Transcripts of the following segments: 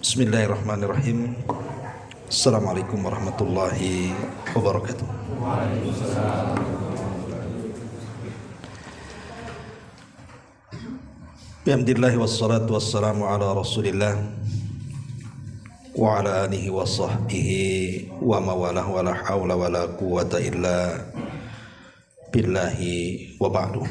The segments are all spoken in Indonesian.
Bismillahirrahmanirrahim. Assalamualaikum warahmatullahi wabarakatuh. Alhamdulillah wassalatu wassalamu ala Rasulillah wa ala alihi wa sahbihi wa mawalah wa la hawla wa la quwwata illa billahi wa ba'du.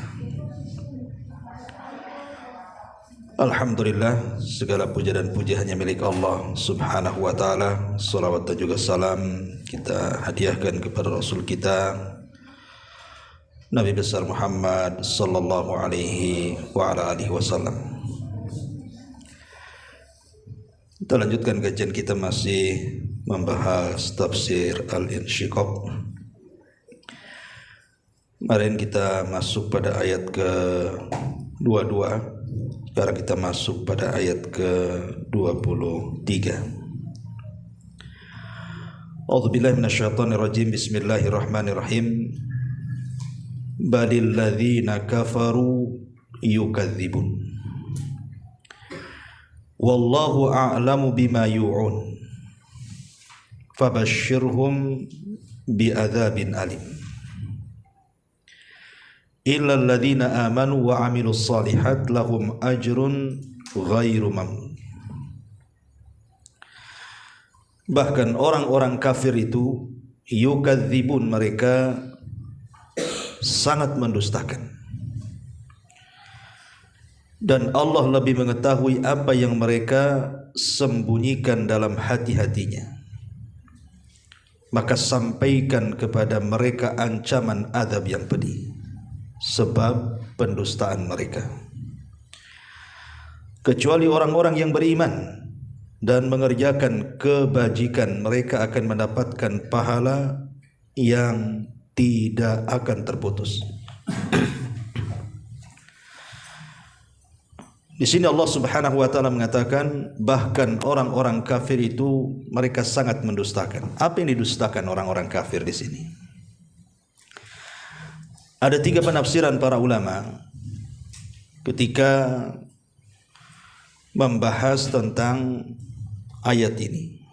Alhamdulillah, segala puja dan puji hanya milik Allah subhanahu wa ta'ala. Salawat dan juga salam kita hadiahkan kepada Rasul kita Nabi besar Muhammad sallallahu alaihi wa ala alihi wasallam. Kita lanjutkan kajian kita, masih membahas tafsir Al-Insyiqaq. Kemarin kita masuk pada ayat ke-22. Sekarang kita masuk pada ayat ke-23. A'udzubillahi minasyaitonirrajim. Bismillahirrahmanirrahim. Balil ladzina kafaru yukadzibun. Wallahu a'lamu bima yu'un. Fabashshirhum bi'adzabin alim. Illa alladzina amanu wa amilus salihat lahum ajrun ghairu mamnun. Bahkan orang-orang kafir itu yukadzibun, mereka sangat mendustakan, dan Allah lebih mengetahui apa yang mereka sembunyikan dalam hati-hatinya. Maka sampaikan kepada mereka ancaman azab yang pedih sebab pendustaan mereka. Kecuali orang-orang yang beriman dan mengerjakan kebajikan, mereka akan mendapatkan pahala yang tidak akan terputus. Di sini Allah Subhanahu wa taala mengatakan bahkan orang-orang kafir itu mereka sangat mendustakan. Apa yang didustakan orang-orang kafir di sini? Ada 3 penafsiran para ulama ketika membahas tentang ayat ini.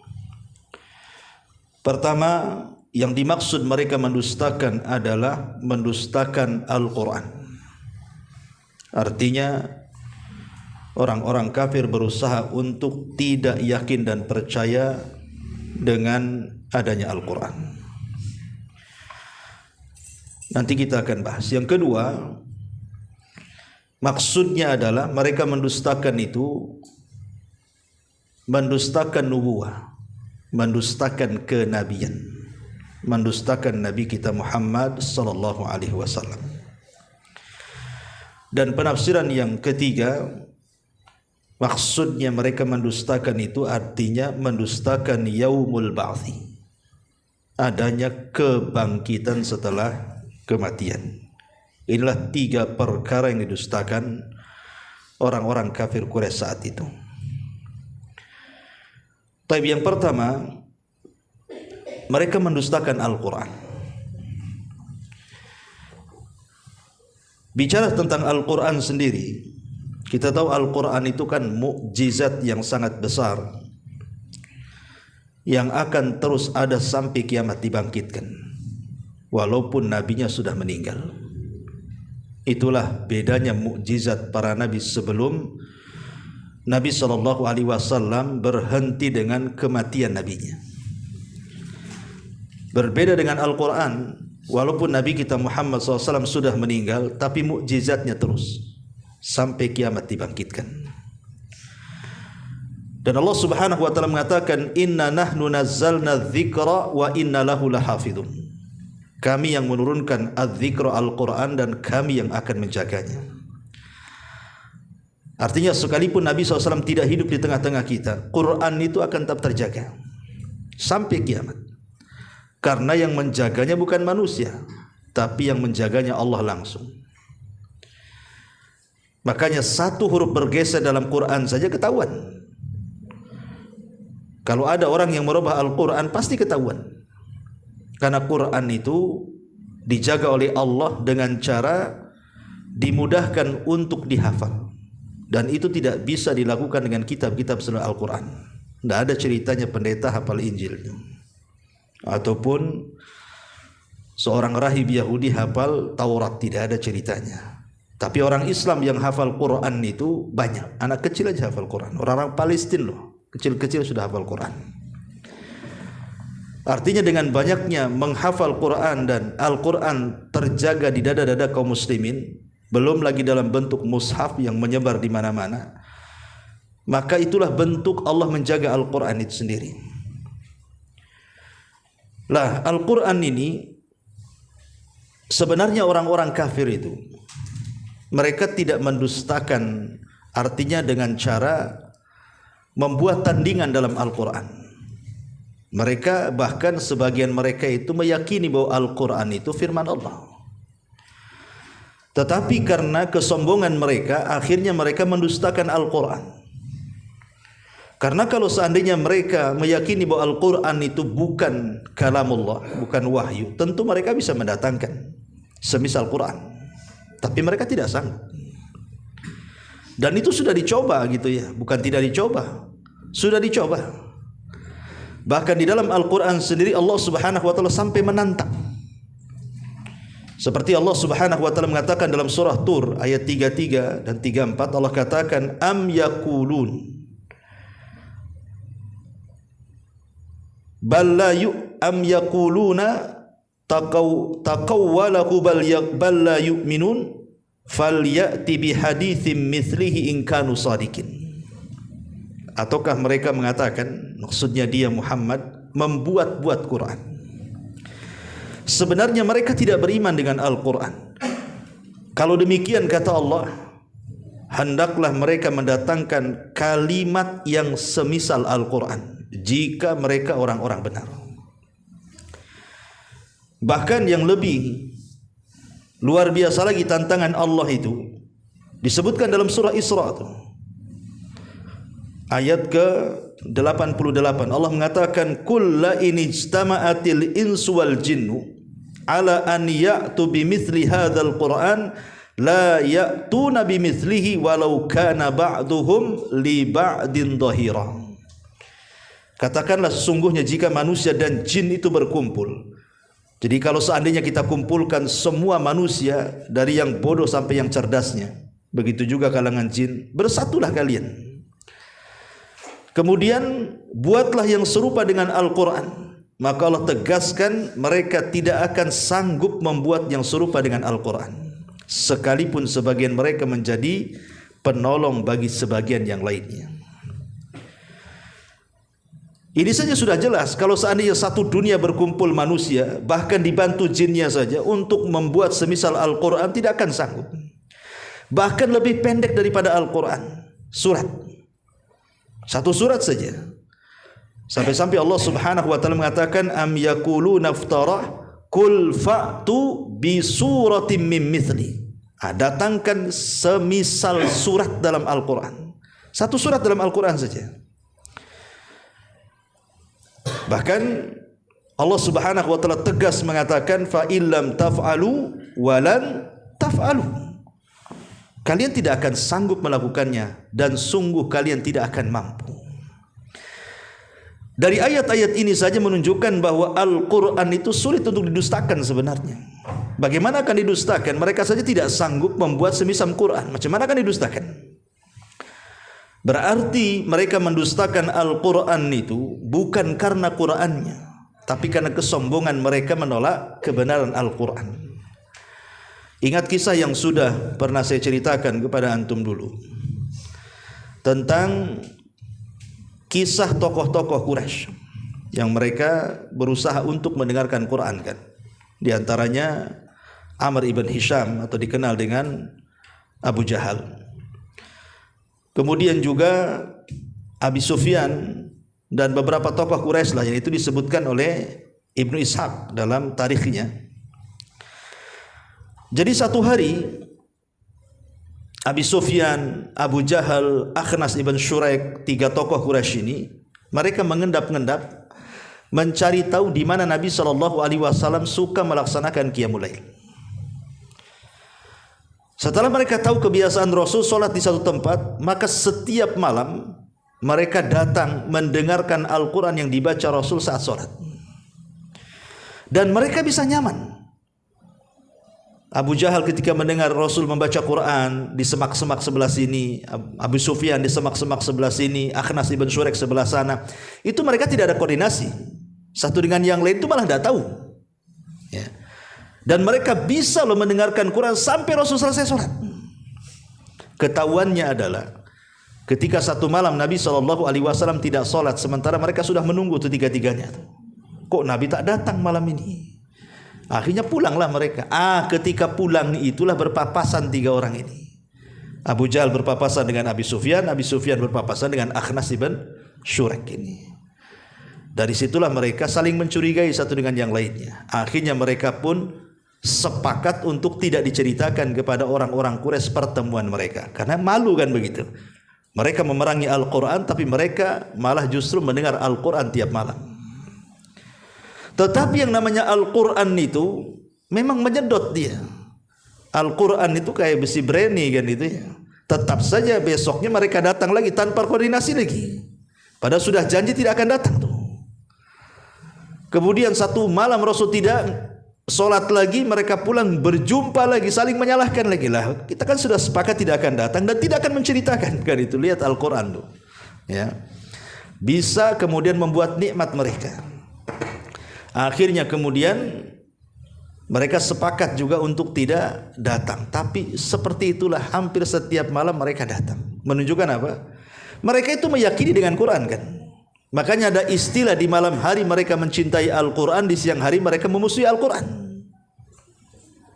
Pertama, yang dimaksud mereka mendustakan adalah mendustakan Al-Quran. Artinya orang-orang kafir berusaha untuk tidak yakin dan percaya dengan adanya Al-Quran. Nanti kita akan bahas. Yang kedua, maksudnya adalah mereka mendustakan itu mendustakan nubuwah, mendustakan kenabian, mendustakan Nabi kita Muhammad sallallahu alaihi wasallam. Dan penafsiran yang ketiga, maksudnya mereka mendustakan itu artinya mendustakan yaumul ba'thi, adanya kebangkitan setelah kematian. Inilah 3 perkara yang didustakan orang-orang kafir Quraisy saat itu. Tapi yang pertama, mereka mendustakan Al-Quran. Bicara tentang Al-Quran sendiri, kita tahu Al-Quran itu kan mukjizat yang sangat besar yang akan terus ada sampai kiamat dibangkitkan, walaupun nabinya sudah meninggal. Itulah bedanya mukjizat para nabi sebelum Nabi SAW berhenti dengan kematian nabinya. Berbeda dengan Al-Quran, walaupun Nabi kita Muhammad SAW sudah meninggal, tapi mukjizatnya terus sampai kiamat dibangkitkan. Dan Allah Subhanahu wa taala mengatakan, "Inna nahnu nazzalna dzikra wa inna lahu lahafidun." Kami yang menurunkan az-dzikra Al-Quran dan kami yang akan menjaganya. Artinya sekalipun Nabi SAW tidak hidup di tengah-tengah kita, Quran itu akan tetap terjaga sampai kiamat. Karena yang menjaganya bukan manusia, tapi yang menjaganya Allah langsung. Makanya 1 huruf bergeser dalam Quran saja ketahuan. Kalau ada orang yang merubah Al-Quran pasti ketahuan. Karena Quran itu dijaga oleh Allah dengan cara dimudahkan untuk dihafal, dan itu tidak bisa dilakukan dengan kitab-kitab selain Al-Quran. Tidak ada ceritanya pendeta hafal Injil, ataupun seorang rahib Yahudi hafal Taurat, tidak ada ceritanya. Tapi orang Islam yang hafal Quran itu banyak. Anak kecil aja hafal Quran. Orang-orang Palestina loh, kecil-kecil sudah hafal Quran. Artinya dengan banyaknya menghafal Quran dan Al-Quran terjaga di dada-dada kaum muslimin, belum lagi dalam bentuk mushaf yang menyebar di mana-mana, maka itulah bentuk Allah menjaga Al-Quran itu sendiri. Lah, Al-Quran ini sebenarnya orang-orang kafir itu mereka tidak mendustakan, artinya dengan cara membuat tandingan dalam Al-Quran. Mereka bahkan sebagian mereka itu meyakini bahwa Al-Quran itu firman Allah. Tetapi karena kesombongan mereka, akhirnya mereka mendustakan Al-Quran. Karena kalau seandainya mereka meyakini bahwa Al-Quran itu bukan kalamullah, bukan wahyu, tentu mereka bisa mendatangkan semisal Quran. Tapi mereka tidak sanggup. Dan itu sudah dicoba gitu ya, bukan tidak dicoba, sudah dicoba. Bahkan di dalam Al-Quran sendiri Allah Subhanahu wa ta'ala sampai menantang. Seperti Allah Subhanahu wa ta'ala mengatakan dalam surah Tur ayat 33 dan 34, Allah katakan am yakulun balla am yakuluna taqawwalahu bal la yu'minun falyati bihaditsin mithlihi in kanu sadiqin. Ataukah mereka mengatakan, maksudnya dia Muhammad membuat-buat Quran. Sebenarnya mereka tidak beriman dengan Al-Quran. Kalau demikian kata Allah, hendaklah mereka mendatangkan kalimat yang semisal Al-Quran jika mereka orang-orang benar. Bahkan yang lebih luar biasa lagi tantangan Allah itu disebutkan dalam surah Isra itu. Ayat ke-88 Allah mengatakan kulla in ijtama'atil insu wal jinnu ala an ya'tu bimithli hadzal Qur'an la ya'tuna bimithlihi walau kana ba'duhum li ba'din dhahira. Katakanlah sesungguhnya jika manusia dan jin itu berkumpul. Jadi kalau seandainya kita kumpulkan semua manusia dari yang bodoh sampai yang cerdasnya, begitu juga kalangan jin, bersatulah kalian. Kemudian buatlah yang serupa dengan Al-Quran. Maka Allah tegaskan mereka tidak akan sanggup membuat yang serupa dengan Al-Quran, sekalipun sebagian mereka menjadi penolong bagi sebagian yang lainnya. Ini saja sudah jelas. Kalau seandainya satu dunia berkumpul manusia, bahkan dibantu jinnya saja untuk membuat semisal Al-Quran, tidak akan sanggup. Bahkan lebih pendek daripada Al-Quran, surat. Satu surat saja. Sampai-sampai Allah Subhanahu wa ta'ala mengatakan am yakuluna iftara kul fa'tu bi suratin mim mithli. Datangkan semisal surat dalam Al-Quran. Satu surat dalam Al-Quran saja. Bahkan Allah Subhanahu wa ta'ala tegas mengatakan fa illam taf'alu walan taf'alu. Kalian tidak akan sanggup melakukannya dan sungguh kalian tidak akan mampu. Dari ayat-ayat ini saja menunjukkan bahwa Al-Quran itu sulit untuk didustakan sebenarnya. Bagaimana akan didustakan? Mereka saja tidak sanggup membuat semisal Quran. Macam mana akan didustakan? Berarti mereka mendustakan Al-Quran itu bukan karena Qurannya, tapi karena kesombongan mereka menolak kebenaran Al-Quran. Ingat kisah yang sudah pernah saya ceritakan kepada antum dulu tentang kisah tokoh-tokoh Quraisy yang mereka berusaha untuk mendengarkan Quran kan. Di antaranya Amr ibn Hisham atau dikenal dengan Abu Jahal. Kemudian juga Abi Sufyan dan beberapa tokoh Quraisy lah yang itu disebutkan oleh Ibnu Ishaq dalam tarikhnya. Jadi satu hari Abi Sufyan, Abu Jahal, Akhnas ibn Syuraik, tiga tokoh Quraisy ini mereka mengendap-endap mencari tahu di mana Nabi SAW suka melaksanakan qiyamul lail. Setelah mereka tahu kebiasaan Rasul sholat di satu tempat, maka setiap malam mereka datang mendengarkan Al-Quran yang dibaca Rasul saat sholat, dan mereka bisa nyaman. Abu Jahal ketika mendengar Rasul membaca Quran di semak-semak sebelah sini, Abu Sufyan di semak-semak sebelah sini, Akhnas ibn Syurek sebelah sana, itu mereka tidak ada koordinasi satu dengan yang lain, itu malah tidak tahu ya. Dan mereka bisa loh mendengarkan Quran sampai Rasul selesai sholat. Ketahuannya adalah ketika satu malam Nabi SAW tidak sholat, sementara mereka sudah menunggu tiga-tiganya. Kok Nabi tak datang malam ini? Akhirnya pulanglah mereka. Ketika pulang itulah berpapasan tiga orang ini. Abu Jahal berpapasan dengan Abi Sufyan berpapasan dengan Akhnas ibn Syurek ini. Dari situlah mereka saling mencurigai satu dengan yang lainnya. Akhirnya mereka pun sepakat untuk tidak diceritakan kepada orang-orang Quraisy pertemuan mereka, karena malu kan begitu. Mereka memerangi Al-Quran, tapi mereka malah justru mendengar Al-Quran tiap malam. Tetapi yang namanya Al-Quran itu memang menyedot dia. Al-Quran itu kayak besi berani kan itu ya. Tetap saja besoknya mereka datang lagi tanpa koordinasi lagi. Padahal sudah janji tidak akan datang tuh. Kemudian satu malam Rasul tidak sholat lagi, mereka pulang berjumpa lagi, saling menyalahkan lagi lah. Kita kan sudah sepakat tidak akan datang dan tidak akan menceritakan kan itu. Lihat Al-Quran tuh. Ya. Bisa kemudian membuat nikmat mereka. Akhirnya kemudian mereka sepakat juga untuk tidak datang. Tapi seperti itulah hampir setiap malam mereka datang. Menunjukkan apa? Mereka itu meyakini dengan Quran kan. Makanya ada istilah di malam hari mereka mencintai Al-Quran, di siang hari mereka memusuhi Al-Quran.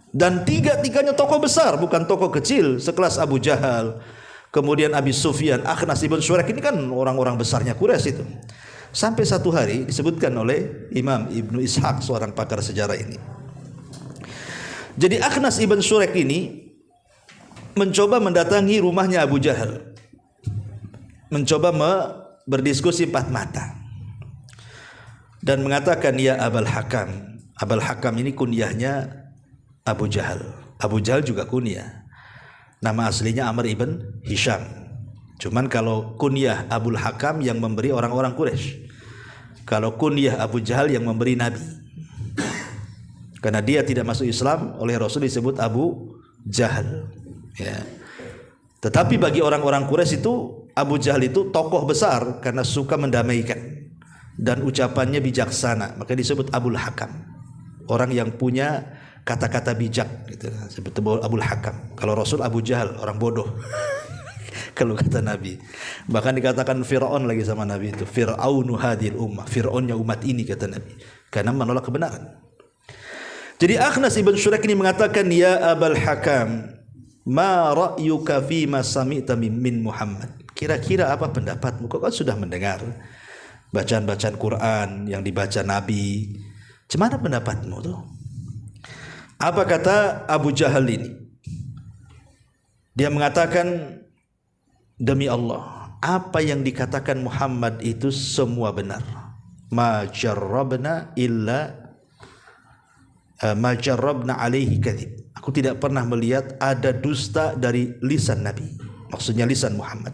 Dan tiga-tiganya tokoh besar, bukan tokoh kecil, sekelas Abu Jahal, kemudian Abi Sufyan, Akhnas ibn Syurek, ini kan orang-orang besarnya Quraisy itu. Sampai satu hari disebutkan oleh Imam Ibnu Ishaq, seorang pakar sejarah ini. Jadi Akhnas ibn Syurek ini mencoba mendatangi rumahnya Abu Jahal, mencoba berdiskusi empat mata, dan mengatakan, ya Abul Hakam. Abul Hakam ini kunyahnya Abu Jahal. Abu Jahal juga kunyah. Nama aslinya Amr ibn Hisham. Cuman kalau kunyah Abul Hakam yang memberi orang-orang Quraisy. Kalau kunyah Abu Jahal yang memberi Nabi. Karena dia tidak masuk Islam, oleh Rasul disebut Abu Jahal. Ya. Tetapi bagi orang-orang Quraisy itu Abu Jahal itu tokoh besar karena suka mendamaikan dan ucapannya bijaksana, maka disebut Abul Hakam. Orang yang punya kata-kata bijak gitu. Sebut Abul Hakam. Kalau Rasul Abu Jahal, orang bodoh. Kalau kata Nabi, bahkan dikatakan Fir'aun lagi sama Nabi itu, Fir'aunu hadhil ummah, Fir'aunnya umat ini kata Nabi, karena menolak kebenaran. Jadi Akhnas ibn Syurek ini mengatakan, ya Abul Hakam, ma ra'yuka fi ma sami'ta min Muhammad. Kira-kira apa pendapatmu? Kau kan sudah mendengar bacaan-bacaan Quran yang dibaca Nabi. Gimana pendapatmu tuh? Apa kata Abu Jahal ini? Dia mengatakan, demi Allah, apa yang dikatakan Muhammad itu semua benar. Ma jarrabna alaihi kadhib. Aku tidak pernah melihat ada dusta dari lisan Nabi. Maksudnya lisan Muhammad.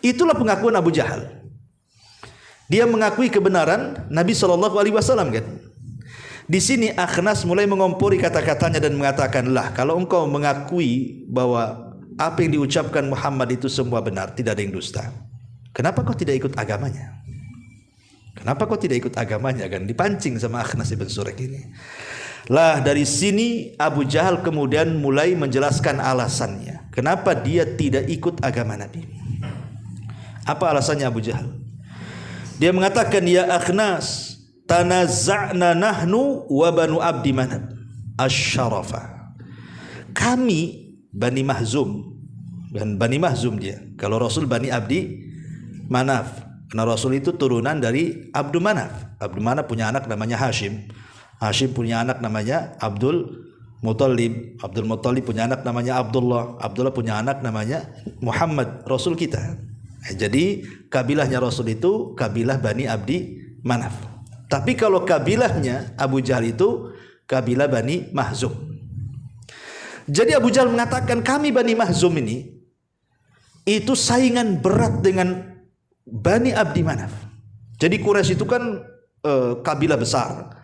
Itulah pengakuan Abu Jahal. Dia mengakui kebenaran Nabi SAW kan. Di sini Akhnas mulai mengompori kata-katanya dan mengatakan, lah kalau engkau mengakui bahwa apa yang diucapkan Muhammad itu semua benar, tidak ada yang dusta, kenapa kau tidak ikut agamanya? Kenapa kau tidak ikut agamanya? Kan dipancing sama Akhnas ibn Syurek ini. Lah dari sini Abu Jahal kemudian mulai menjelaskan alasannya kenapa dia tidak ikut agama Nabi. Apa alasannya Abu Jahal? Dia mengatakan, ya Akhnas, tanazza'na nahnu wa banu Abdi Manaf asy-syarafa. Kami Bani Mahzum, dan Bani Mahzum dia. Kalau Rasul Bani Abdi Manaf, karena Rasul itu turunan dari Abdu Manaf. Abdu Manaf punya anak namanya Hashim. Hashim punya anak namanya Abdul Muttalib. Abdul Muttalib punya anak namanya Abdullah. Abdullah punya anak namanya Muhammad, Rasul kita. Jadi kabilahnya Rasul itu kabilah Bani Abdi Manaf. Tapi kalau kabilahnya Abu Jahal itu kabilah Bani Mahzum. Jadi Abu Jahal mengatakan, kami Bani Mahzum ini itu saingan berat dengan Bani Abdi Manaf. Jadi Quraisy itu kan kabilah besar.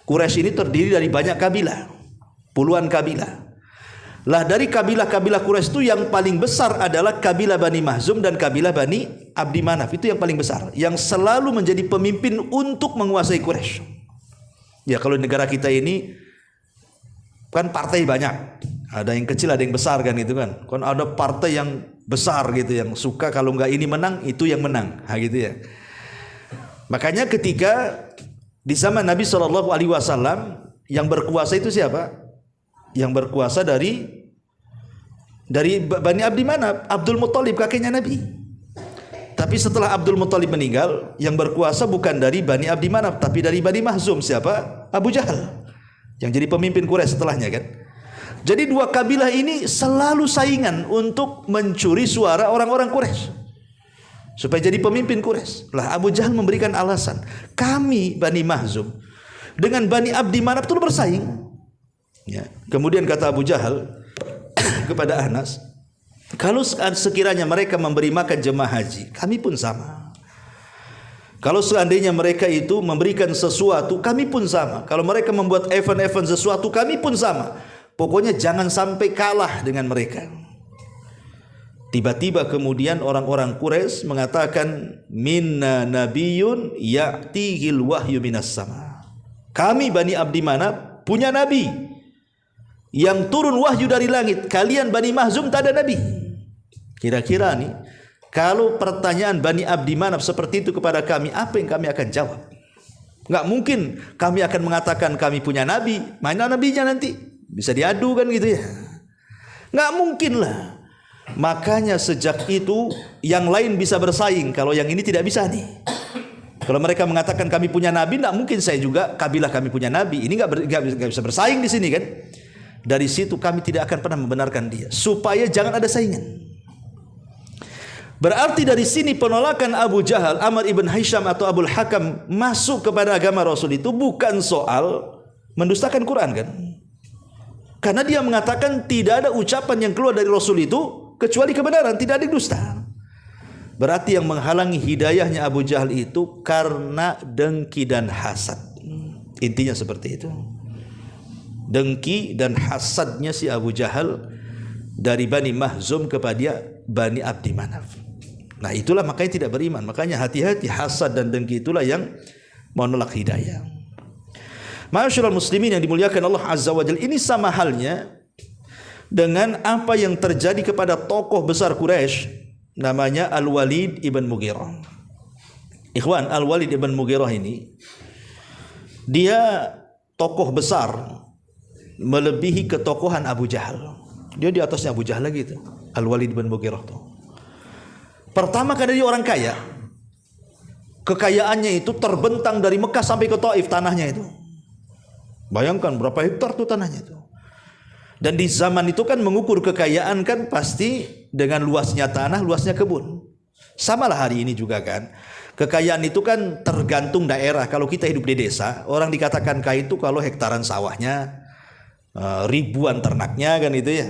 Quraisy ini terdiri dari banyak kabilah, puluhan kabilah. Lah dari kabilah-kabilah Quraisy itu yang paling besar adalah kabilah Bani Mahzum dan kabilah Bani Abdi Manaf. Itu yang paling besar, yang selalu menjadi pemimpin untuk menguasai Quraisy. Ya kalau di negara kita ini kan partai banyak, ada yang kecil ada yang besar kan gitu kan. Kan ada partai yang besar gitu yang suka kalau nggak ini menang itu yang menang, gitu ya. Makanya ketika di zaman Nabi SAW yang berkuasa itu siapa? Yang berkuasa dari Bani Abdi Manaf, Abdul Muthalib, kakeknya Nabi. Tapi setelah Abdul Muthalib meninggal, yang berkuasa bukan dari Bani Abdi Manaf tapi dari Bani Mahzum. Siapa? Abu Jahal yang jadi pemimpin Quraisy setelahnya kan. Jadi dua kabilah ini selalu saingan untuk mencuri suara orang-orang Quraisy supaya jadi pemimpin Quraisy. Lah Abu Jahal memberikan alasan, kami Bani Mahzum dengan Bani Abdi Manaf itu bersaing. Ya. Kemudian kata Abu Jahal kepada Anas, kalau sekiranya mereka memberi makan jemaah haji, kami pun sama. Kalau seandainya mereka itu memberikan sesuatu, kami pun sama. Kalau mereka membuat event-event sesuatu, kami pun sama. Pokoknya jangan sampai kalah dengan mereka. Tiba-tiba kemudian orang-orang Quraisy mengatakan, minna nabiyyun ya'tihil wahyu minas sama. Kami Bani Abdi Manaf punya nabi yang turun wahyu dari langit. Kalian Bani Mahzum tak ada nabi. Kira-kira nih, kalau pertanyaan Bani Abdi Manaf seperti itu kepada kami, apa yang kami akan jawab? Nggak mungkin kami akan mengatakan kami punya nabi. Mana nabinya nanti? Bisa diadu kan gitu ya? Nggak mungkin lah. Makanya sejak itu yang lain bisa bersaing. Kalau yang ini tidak bisa nih. Kalau mereka mengatakan kami punya nabi, nggak mungkin saya juga kabilah kami punya nabi. Ini nggak bisa bersaing di sini kan? Dari situ kami tidak akan pernah membenarkan dia, supaya jangan ada saingan. Berarti dari sini penolakan Abu Jahal, Amr ibn Hisham atau Abul Hakam masuk kepada agama Rasul itu bukan soal mendustakan Quran kan? Karena dia mengatakan tidak ada ucapan yang keluar dari Rasul itu kecuali kebenaran, tidak ada dusta. Berarti yang menghalangi hidayahnya Abu Jahal itu karena dengki dan hasad. Intinya seperti itu. Dengki dan hasadnya si Abu Jahal dari Bani Mahzum kepada Bani Abdi Manaf. Nah itulah makanya tidak beriman. Makanya hati-hati, hasad dan dengki itulah yang menolak hidayah. Ma'asyiral muslimin yang dimuliakan Allah Azza wa Jalla, ini sama halnya dengan apa yang terjadi kepada tokoh besar Quraisy namanya Al-Walid ibn Mughirah. Ikhwan, Al-Walid ibn Mughirah ini dia tokoh besar melebihi ketokohan Abu Jahal. Dia di atasnya Abu Jahal lagi itu. Al-Walid ibn Mughirah tuh. Pertama karena dia orang kaya. Kekayaannya itu terbentang dari Mekah sampai ke Taif tanahnya itu. Bayangkan berapa hektar tuh tanahnya itu. Dan di zaman itu kan mengukur kekayaan kan pasti dengan luasnya tanah, luasnya kebun. Samalah hari ini juga kan. Kekayaan itu kan tergantung daerah. Kalau kita hidup di desa, orang dikatakan kaya itu kalau hektaran sawahnya, ribuan ternaknya kan itu ya.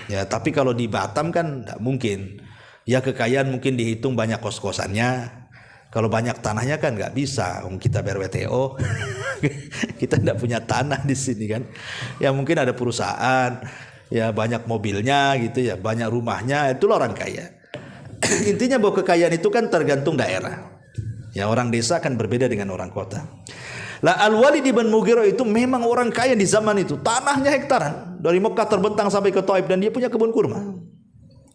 Ya, tapi kalau di Batam kan tidak mungkin. Ya kekayaan mungkin dihitung banyak kos-kosannya. Kalau banyak tanahnya kan nggak bisa. Kita BRWTO, kita tidak punya tanah di sini kan. Ya mungkin ada perusahaan, ya banyak mobilnya gitu ya, banyak rumahnya. Itulah orang kaya. Intinya bahwa kekayaan itu kan tergantung daerah. Ya orang desa kan berbeda dengan orang kota. Lah Al-Walid ibn Mughirah itu memang orang kaya di zaman itu. Tanahnya hektaran. Dari Mekah terbentang sampai ke Taif dan dia punya kebun kurma.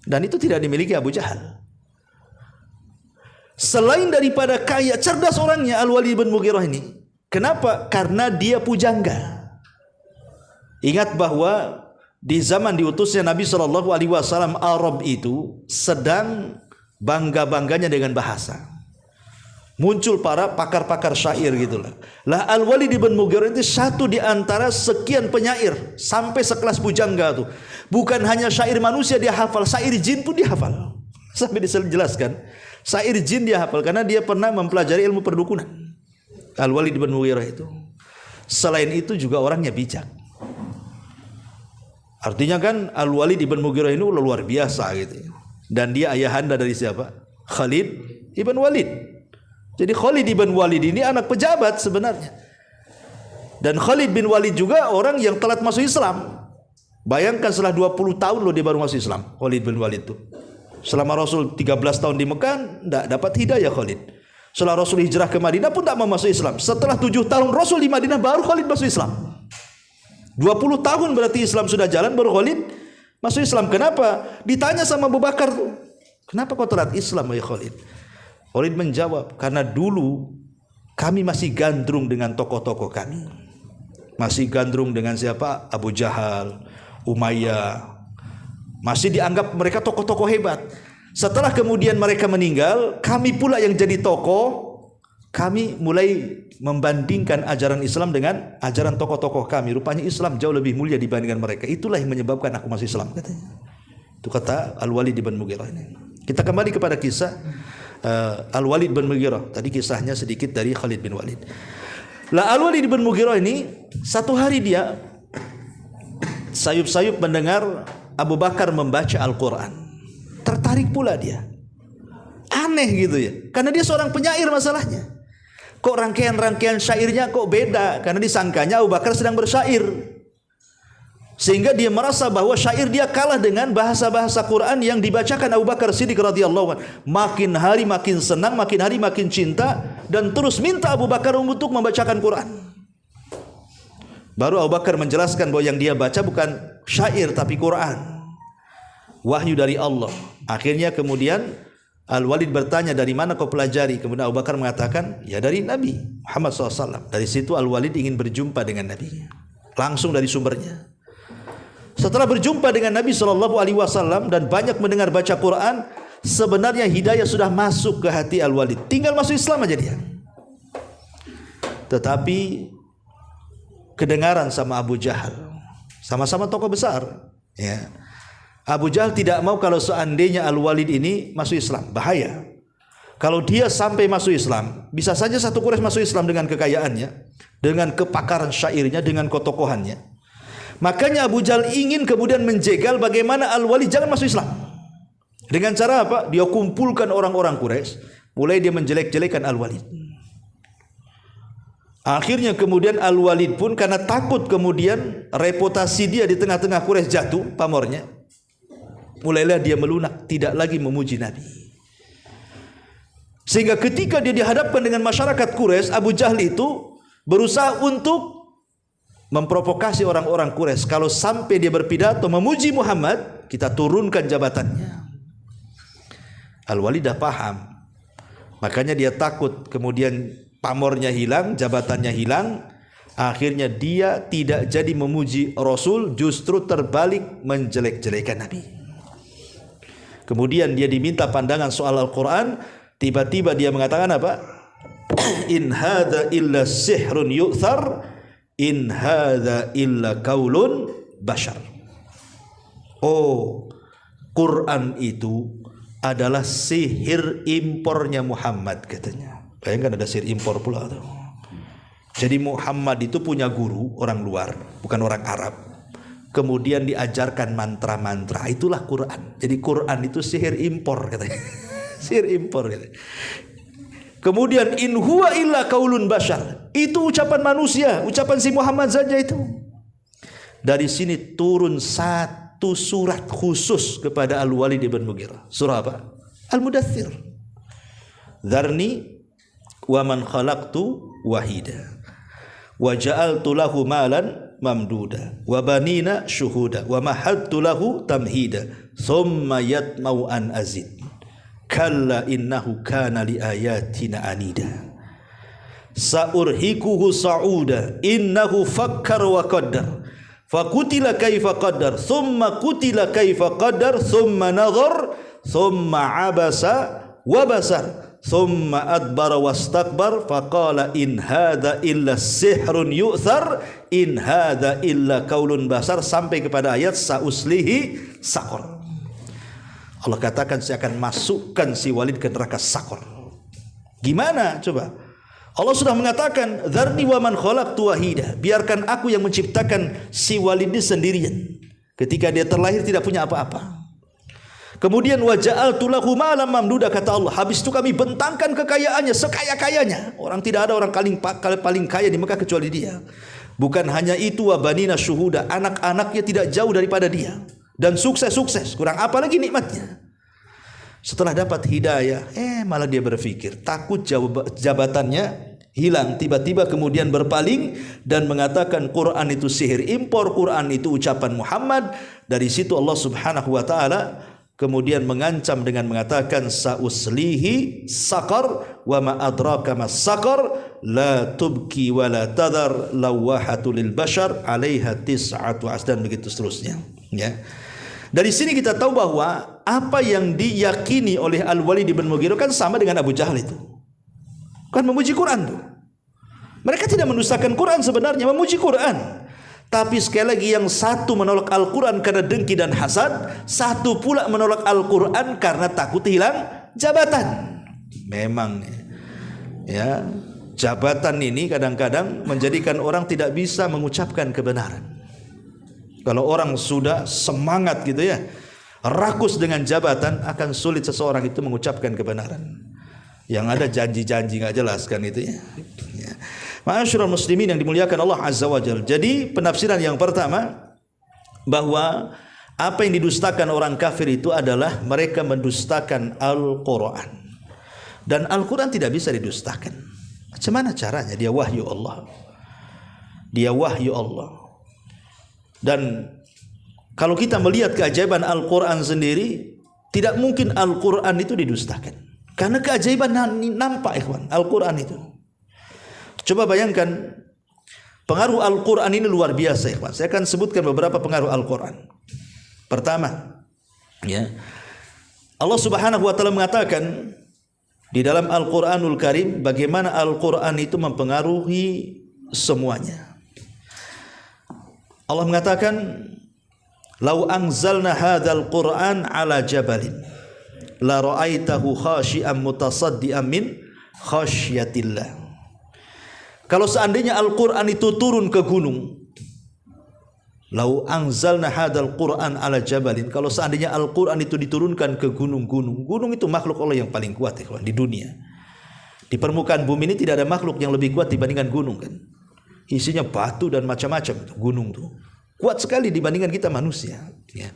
Dan itu tidak dimiliki Abu Jahal. Selain daripada kaya, cerdas orangnya Al-Walid bin Mughirah ini. Kenapa? Karena dia pujangga. Ingat bahwa di zaman diutusnya Nabi SAW, Arab itu sedang bangga-bangganya dengan bahasa. Muncul para pakar-pakar syair gitulah. Lah Al-Walid bin Mughirah itu satu di antara sekian penyair sampai sekelas pujangga tuh. Bukan hanya syair manusia dia hafal, syair jin pun dia hafal. Sampai dijelaskan, syair jin dia hafal karena dia pernah mempelajari ilmu perdukunan. Al-Walid bin Mughirah itu. Selain itu juga orangnya bijak. Artinya kan Al-Walid bin Mughirah ini luar biasa gitu. Dan dia ayahanda dari siapa? Khalid ibn Walid. Jadi Khalid ibn Walid ini anak pejabat sebenarnya. Dan Khalid bin Walid juga orang yang telat masuk Islam. Bayangkan setelah 20 tahun loh dia baru masuk Islam, Khalid bin Walid itu. Selama Rasul 13 tahun di Mekah tidak dapat hidayah Khalid. Setelah Rasul hijrah ke Madinah pun tak mau masuk Islam. Setelah 7 tahun Rasul di Madinah baru Khalid masuk Islam. 20 tahun berarti Islam sudah jalan baru Khalid masuk Islam. Kenapa? Ditanya sama Abu Bakar tuh, kenapa kau telat Islam ya Khalid? Khalid menjawab, karena dulu kami masih gandrung dengan tokoh-tokoh kami. Masih gandrung dengan siapa? Abu Jahal, Umayyah. Masih dianggap mereka tokoh-tokoh hebat. Setelah kemudian mereka meninggal, kami pula yang jadi tokoh. Kami mulai membandingkan ajaran Islam dengan ajaran tokoh-tokoh kami. Rupanya Islam jauh lebih mulia dibandingkan mereka. Itulah yang menyebabkan aku masuk Islam, katanya. Itu kata Al-Walid bin Mughirah ini. Kita kembali kepada kisah Al-Walid bin Mughirah. Tadi kisahnya sedikit dari Khalid bin Walid. Lah Al-Walid bin Mughirah ini satu hari dia sayup-sayup mendengar Abu Bakar membaca Al-Quran. Tertarik pula dia. Aneh gitu ya. Karena dia seorang penyair masalahnya. Kok rangkaian-rangkaian syairnya kok beda? Karena disangkanya Abu Bakar sedang bersyair. Sehingga dia merasa bahwa syair dia kalah dengan bahasa-bahasa Quran yang dibacakan Abu Bakar Siddiq radhiyallahu anhu. Makin hari makin senang, makin hari makin cinta, dan terus minta Abu Bakar untuk membacakan Quran. Baru Abu Bakar menjelaskan bahwa yang dia baca bukan syair tapi Quran, wahyu dari Allah. Akhirnya kemudian Al-Walid bertanya, dari mana kau pelajari? Kemudian Abu Bakar mengatakan, ya dari Nabi Muhammad SAW. Dari situ Al-Walid ingin berjumpa dengan Nabi, langsung dari sumbernya. Setelah berjumpa dengan Nabi SAW dan banyak mendengar baca Quran, sebenarnya hidayah sudah masuk ke hati Al-Walid. Tinggal masuk Islam aja dia. Tetapi kedengaran sama Abu Jahal, sama-sama tokoh besar, ya. Abu Jahal tidak mau kalau seandainya Al-Walid ini masuk Islam, bahaya. Kalau dia sampai masuk Islam, bisa saja satu Quraisy masuk Islam dengan kekayaannya, dengan kepakaran syairnya, dengan kotokohannya. Makanya Abu Jahal ingin kemudian menjegal bagaimana Al-Walid jangan masuk Islam. Dengan cara apa? Dia kumpulkan orang-orang Quraisy, mulai dia menjelek-jelekan Al-Walid. Akhirnya kemudian Al-Walid pun karena takut kemudian reputasi dia di tengah-tengah Quraisy jatuh pamornya, mulailah dia melunak, tidak lagi memuji Nabi. Sehingga ketika dia dihadapkan dengan masyarakat Quraisy, Abu Jahal itu berusaha untuk memprovokasi orang-orang Quraisy. Kalau sampai dia berpidato memuji Muhammad, kita turunkan jabatannya. Al-Walid dah paham. Makanya dia takut kemudian pamornya hilang, jabatannya hilang. Akhirnya dia tidak jadi memuji Rasul, justru terbalik menjelek-jelekan Nabi. Kemudian dia diminta pandangan soal Al-Quran. Tiba-tiba dia mengatakan apa? In hadza illa sihrun yu'thar, in hadza illa qaulun bashar. Oh, Quran itu adalah sihir impornya Muhammad, katanya. Bayangkan ada sihir impor pula tuh. Jadi Muhammad itu punya guru orang luar, bukan orang Arab. Kemudian diajarkan mantra-mantra. Itulah Quran. Jadi Quran itu sihir impor, katanya. Sihir impor, katanya. Kemudian in huwa illa qaulun bashar. Itu ucapan manusia, ucapan si Muhammad saja itu. Dari sini turun satu surat khusus kepada Al-Walid bin Mughirah. Surah apa? Al-Mudaththir. Dzarni wa man khalaqtu wahida wa ja'altu lahu malan mamduda wa banina syuhuda wa mahattu lahu tamhida thumma yatmau an azid kalla innahu kana li ayatina anida saurhikuhu sa'uda innahu fakkar wa qaddar fakutila kaifa qaddar thumma kutila kaifa qaddar thumma nadhar thumma abasa wa basar thumma adbara wastakbar faqala in hadza illa sihrun yu'thar in hadza illa qaulun basar, sampai kepada ayat sauslihi saqar. Allah katakan saya akan masukkan si Walid ke neraka Sakor. Gimana coba? Allah sudah mengatakan dzarni wa man khalaqtu wahida, biarkan aku yang menciptakan si Walid ini sendirian. Ketika dia terlahir tidak punya apa-apa. Kemudian wa ja'altu lahu malam mamduda, kata Allah, habis itu kami bentangkan kekayaannya sekaya-kayanya. Orang tidak ada orang paling kaya di Mekah kecuali dia. Bukan hanya itu, wa banina syuhuda, anak-anaknya tidak jauh daripada dia, dan sukses-sukses. Kurang apa lagi nikmatnya? Setelah dapat hidayah, malah dia berpikir, takut jabatannya hilang. Tiba-tiba kemudian berpaling dan mengatakan Quran itu sihir impor, Quran itu ucapan Muhammad. Dari situ Allah Subhanahu wa taala kemudian mengancam dengan mengatakan sauslihi sakar wa ma adraka mas sakar la tubki wa la tadhar lawahatu lil bashar 'alaiha tis'atu asdan, begitu seterusnya, ya. Dari sini kita tahu bahwa apa yang diyakini oleh Al-Walid bin Mughirah kan sama dengan Abu Jahal itu. Kan memuji Quran tuh. Mereka tidak mendustakan Quran sebenarnya, memuji Quran. Tapi sekali lagi, yang satu menolak Al-Quran karena dengki dan hasad, satu pula menolak Al-Quran karena takut hilang jabatan. Memang ya, jabatan ini kadang-kadang menjadikan orang tidak bisa mengucapkan kebenaran. Kalau orang sudah semangat gitu ya, rakus dengan jabatan, akan sulit seseorang itu mengucapkan kebenaran. Yang ada janji-janji nggak jelas kan itu ya. Ma'asyiral muslimin yang dimuliakan Allah Azza wa Jalla. Jadi penafsiran yang pertama, bahwa apa yang didustakan orang kafir itu adalah mereka mendustakan Al-Quran. Dan Al-Quran tidak bisa didustakan. Macam mana caranya? Dia wahyu Allah. Dia wahyu Allah. Dan kalau kita melihat keajaiban Al-Quran sendiri, tidak mungkin Al-Quran itu didustakan. Karena keajaiban nampak, ikhwan, Al-Quran itu. Coba bayangkan, pengaruh Al-Quran ini luar biasa, ikhwan. Saya akan sebutkan beberapa pengaruh Al-Quran. Pertama, ya, Allah Subhanahu wa taala mengatakan di dalam Al-Quranul Karim bagaimana Al-Quran itu mempengaruhi semuanya. Allah mengatakan, "Lau anzalna hadzal Qur'an ala jabalin la ra'aitahu khashi'an mutasaddian min khasyatillah." Kalau seandainya Al-Quran itu turun ke gunung, lau anzalna hadzal Qur'an ala jabalin, kalau seandainya Al-Quran itu diturunkan ke gunung-gunung. Gunung itu makhluk Allah yang paling kuat, ikhwan, di dunia. Di permukaan bumi ini tidak ada makhluk yang lebih kuat dibandingkan gunung, kan. Isinya batu dan macam-macam. Gunung tuh kuat sekali dibandingkan kita manusia, ya.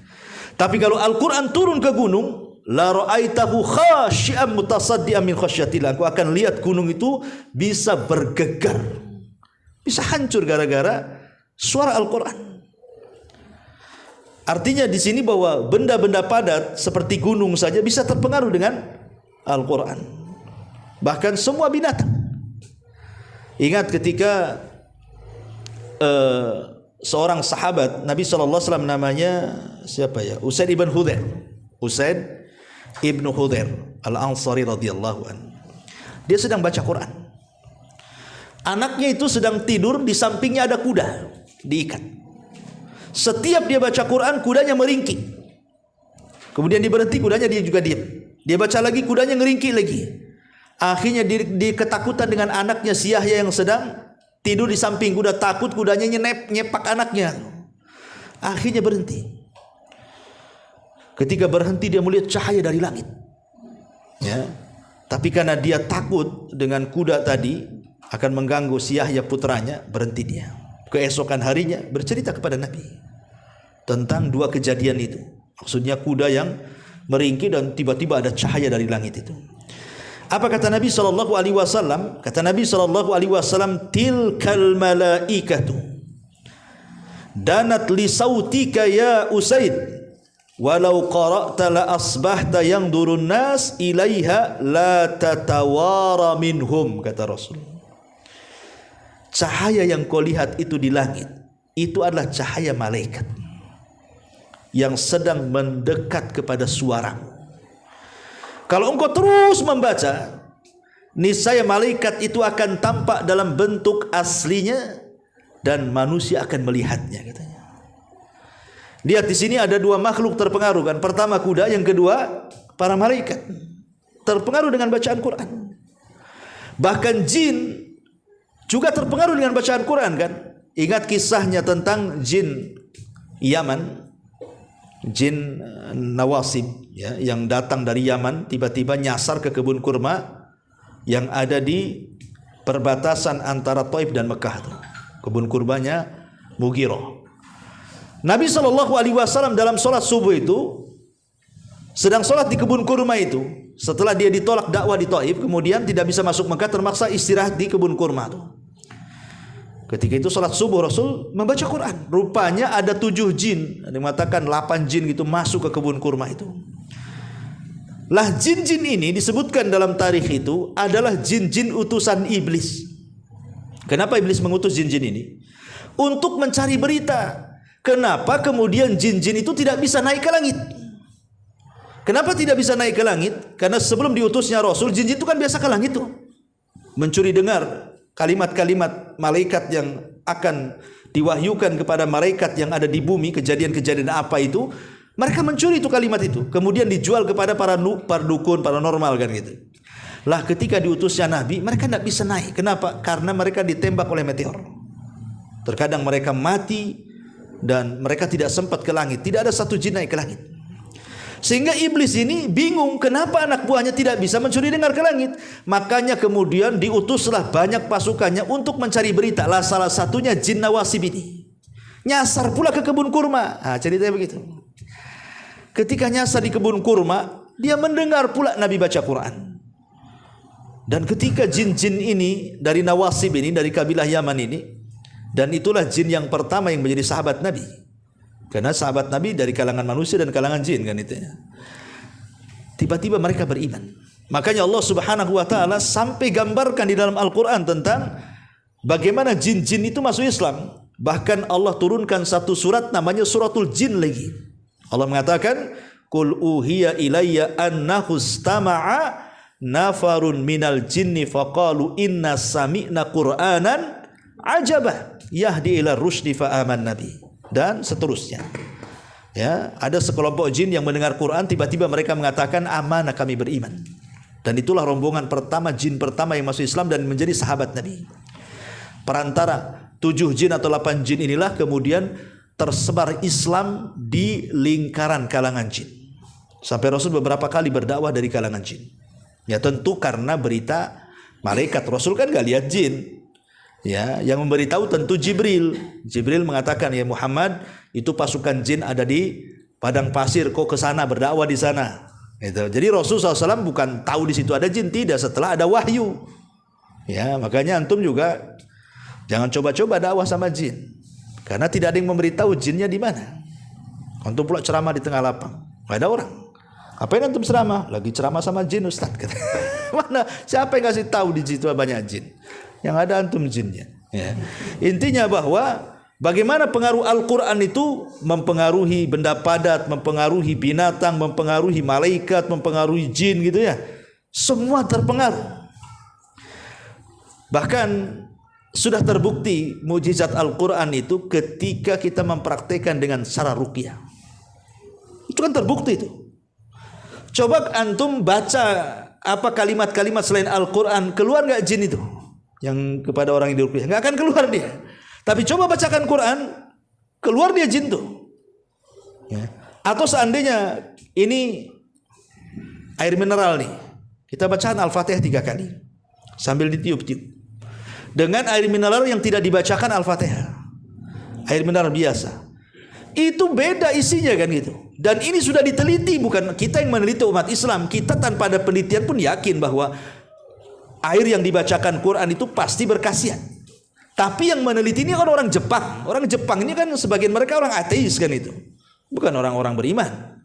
Tapi kalau Al-Quran turun ke gunung, la ra'aitahu khashi'an mutasaddian min khasyatillah, aku akan lihat gunung itu bisa bergegar, bisa hancur gara-gara suara Al-Quran. Artinya di sini bahwa benda-benda padat seperti gunung saja bisa terpengaruh dengan Al-Quran. Bahkan semua binatang. Ingat ketika seorang sahabat Nabi SAW, namanya siapa ya? Usaid ibn Hudhair. Usaid ibn Hudhair Al-Ansari radhiyallahu anhu. Dia sedang baca Quran. Anaknya itu sedang tidur, di sampingnya ada kuda diikat. Setiap dia baca Quran, kudanya meringkik. Kemudian dia berhenti, kudanya dia juga diam. Dia baca lagi, kudanya ngeringkik lagi. Akhirnya dia ketakutan dengan anaknya si Yahya yang sedang tidur di samping kuda, takut kudanya nyepak anaknya. Akhirnya berhenti. Ketika berhenti, dia melihat cahaya dari langit, ya. Tapi karena dia takut dengan kuda tadi akan mengganggu si Yahya putranya, berhenti dia. Keesokan harinya bercerita kepada Nabi tentang dua kejadian itu. Maksudnya kuda yang meringkik dan tiba-tiba ada cahaya dari langit itu. Apa kata Nabi sallallahu alaihi wasallam? Kata Nabi sallallahu alaihi wasallam, "Tilkal malaikatu danat li sautika ya Usaid. Walau qara'ta la asbahta yangdurun nas ilaiha la tatawara minhum," kata Rasul. Cahaya yang kau lihat itu di langit, itu adalah cahaya malaikat yang sedang mendekat kepada suaramu. Kalau engkau terus membaca, niscaya malaikat itu akan tampak dalam bentuk aslinya dan manusia akan melihatnya, katanya. Lihat di sini ada dua makhluk terpengaruh, kan? Pertama kuda, yang kedua para malaikat terpengaruh dengan bacaan Quran. Bahkan jin juga terpengaruh dengan bacaan Quran, kan? Ingat kisahnya tentang jin Yaman, jin nawasib, ya, yang datang dari Yaman, tiba-tiba nyasar ke kebun kurma yang ada di perbatasan antara Taif dan Mekah. Kebun kurmanya Mughirah. Nabi SAW dalam sholat subuh itu sedang sholat di kebun kurma itu. Setelah dia ditolak dakwah di Taif, kemudian tidak bisa masuk Mekah, terpaksa istirahat di kebun kurma itu. Ketika itu sholat subuh, Rasul membaca Quran. Rupanya ada 7 jin, ada yang mengatakan 8 jin gitu masuk ke kebun kurma itu. Lah jin-jin ini disebutkan dalam tarikh itu adalah jin-jin utusan iblis. Kenapa iblis mengutus jin-jin ini? Untuk mencari berita. Kenapa kemudian jin-jin itu tidak bisa naik ke langit? Kenapa tidak bisa naik ke langit? Karena sebelum diutusnya Rasul, jin-jin itu kan biasa ke langit tuh, mencuri dengar kalimat-kalimat malaikat yang akan diwahyukan kepada malaikat yang ada di bumi, kejadian-kejadian apa itu, mereka mencuri itu kalimat itu, kemudian dijual kepada para dukun, paranormal kan gitu. Lah ketika diutusnya Nabi, mereka tidak bisa naik. Kenapa? Karena mereka ditembak oleh meteor. Terkadang mereka mati dan mereka tidak sempat ke langit. Tidak ada satu jin naik ke langit. Sehingga iblis ini bingung kenapa anak buahnya tidak bisa mencuri dengar ke langit. Makanya kemudian diutuslah banyak pasukannya untuk mencari berita. Lah salah satunya jin nawasib ini. Nyasar pula ke kebun kurma. Nah, ceritanya begitu. Ketika nyasar di kebun kurma, dia mendengar pula Nabi baca Quran. Dan ketika jin-jin ini dari nawasib ini, dari kabilah Yaman ini, dan itulah jin yang pertama yang menjadi sahabat Nabi. Karena sahabat Nabi dari kalangan manusia dan kalangan jin kan itu. Tiba-tiba mereka beriman. Makanya Allah Subhanahu wa taala sampai gambarkan di dalam Al-Qur'an tentang bagaimana jin-jin itu masuk Islam. Bahkan Allah turunkan satu surat namanya suratul jin lagi. Allah mengatakan, "Qul uhiya ilayya annahu istama'a nafarun minal jinni faqalu inna sami'na qur'anan ajabah yahdi ila rusydi fa amanna bi." Dan seterusnya. Ya, ada sekelompok jin yang mendengar Quran, tiba-tiba mereka mengatakan amanah, kami beriman. Dan itulah rombongan pertama, jin pertama yang masuk Islam dan menjadi sahabat Nabi. Perantara 7 jin atau 8 jin inilah kemudian tersebar Islam di lingkaran kalangan jin. Sampai Rasul beberapa kali berdakwah dari kalangan jin. Ya tentu karena berita malaikat. Rasul kan gak lihat jin. Ya, yang memberitahu tentu Jibril. Jibril mengatakan, ya Muhammad, itu pasukan jin ada di padang pasir, kau ke sana berdakwah di sana. Gitu. Jadi Rasulullah SAW bukan tahu di situ ada jin, tidak, setelah ada wahyu. Ya, makanya antum juga jangan coba-coba dakwah sama jin, karena tidak ada yang memberitahu jinnya di mana. Antum pula ceramah di tengah lapang, nggak ada orang. Apain antum ceramah? Lagi ceramah sama jin Ustaz. Mana? Siapa yang kasih tahu di situ banyak jin? Yang ada antum jinnya. Ya. Intinya bahwa bagaimana pengaruh Al-Quran itu mempengaruhi benda padat, mempengaruhi binatang, mempengaruhi malaikat, mempengaruhi jin gitu ya. Semua terpengaruh. Bahkan sudah terbukti mukjizat Al-Quran itu ketika kita mempraktekkan dengan cara ruqyah. Itu kan terbukti itu. Coba antum baca apa kalimat-kalimat selain Al-Quran, keluar gak jin itu? Yang kepada orang yang diruqyah, nggak akan keluar dia. Tapi coba bacakan Quran, keluar dia jin tuh. Ya. Atau seandainya ini air mineral nih, kita bacakan Al-Fatihah 3 kali sambil ditiup-tiup. Dengan air mineral yang tidak dibacakan Al-Fatihah, air mineral biasa, itu beda isinya kan gitu. Dan ini sudah diteliti, bukan kita yang meneliti, umat Islam. Kita tanpa ada penelitian pun yakin bahwa air yang dibacakan Quran itu pasti berkhasiat. Tapi yang meneliti ini orang-orang Jepang. Orang Jepang ini kan sebagian mereka orang ateis kan itu, bukan orang-orang beriman.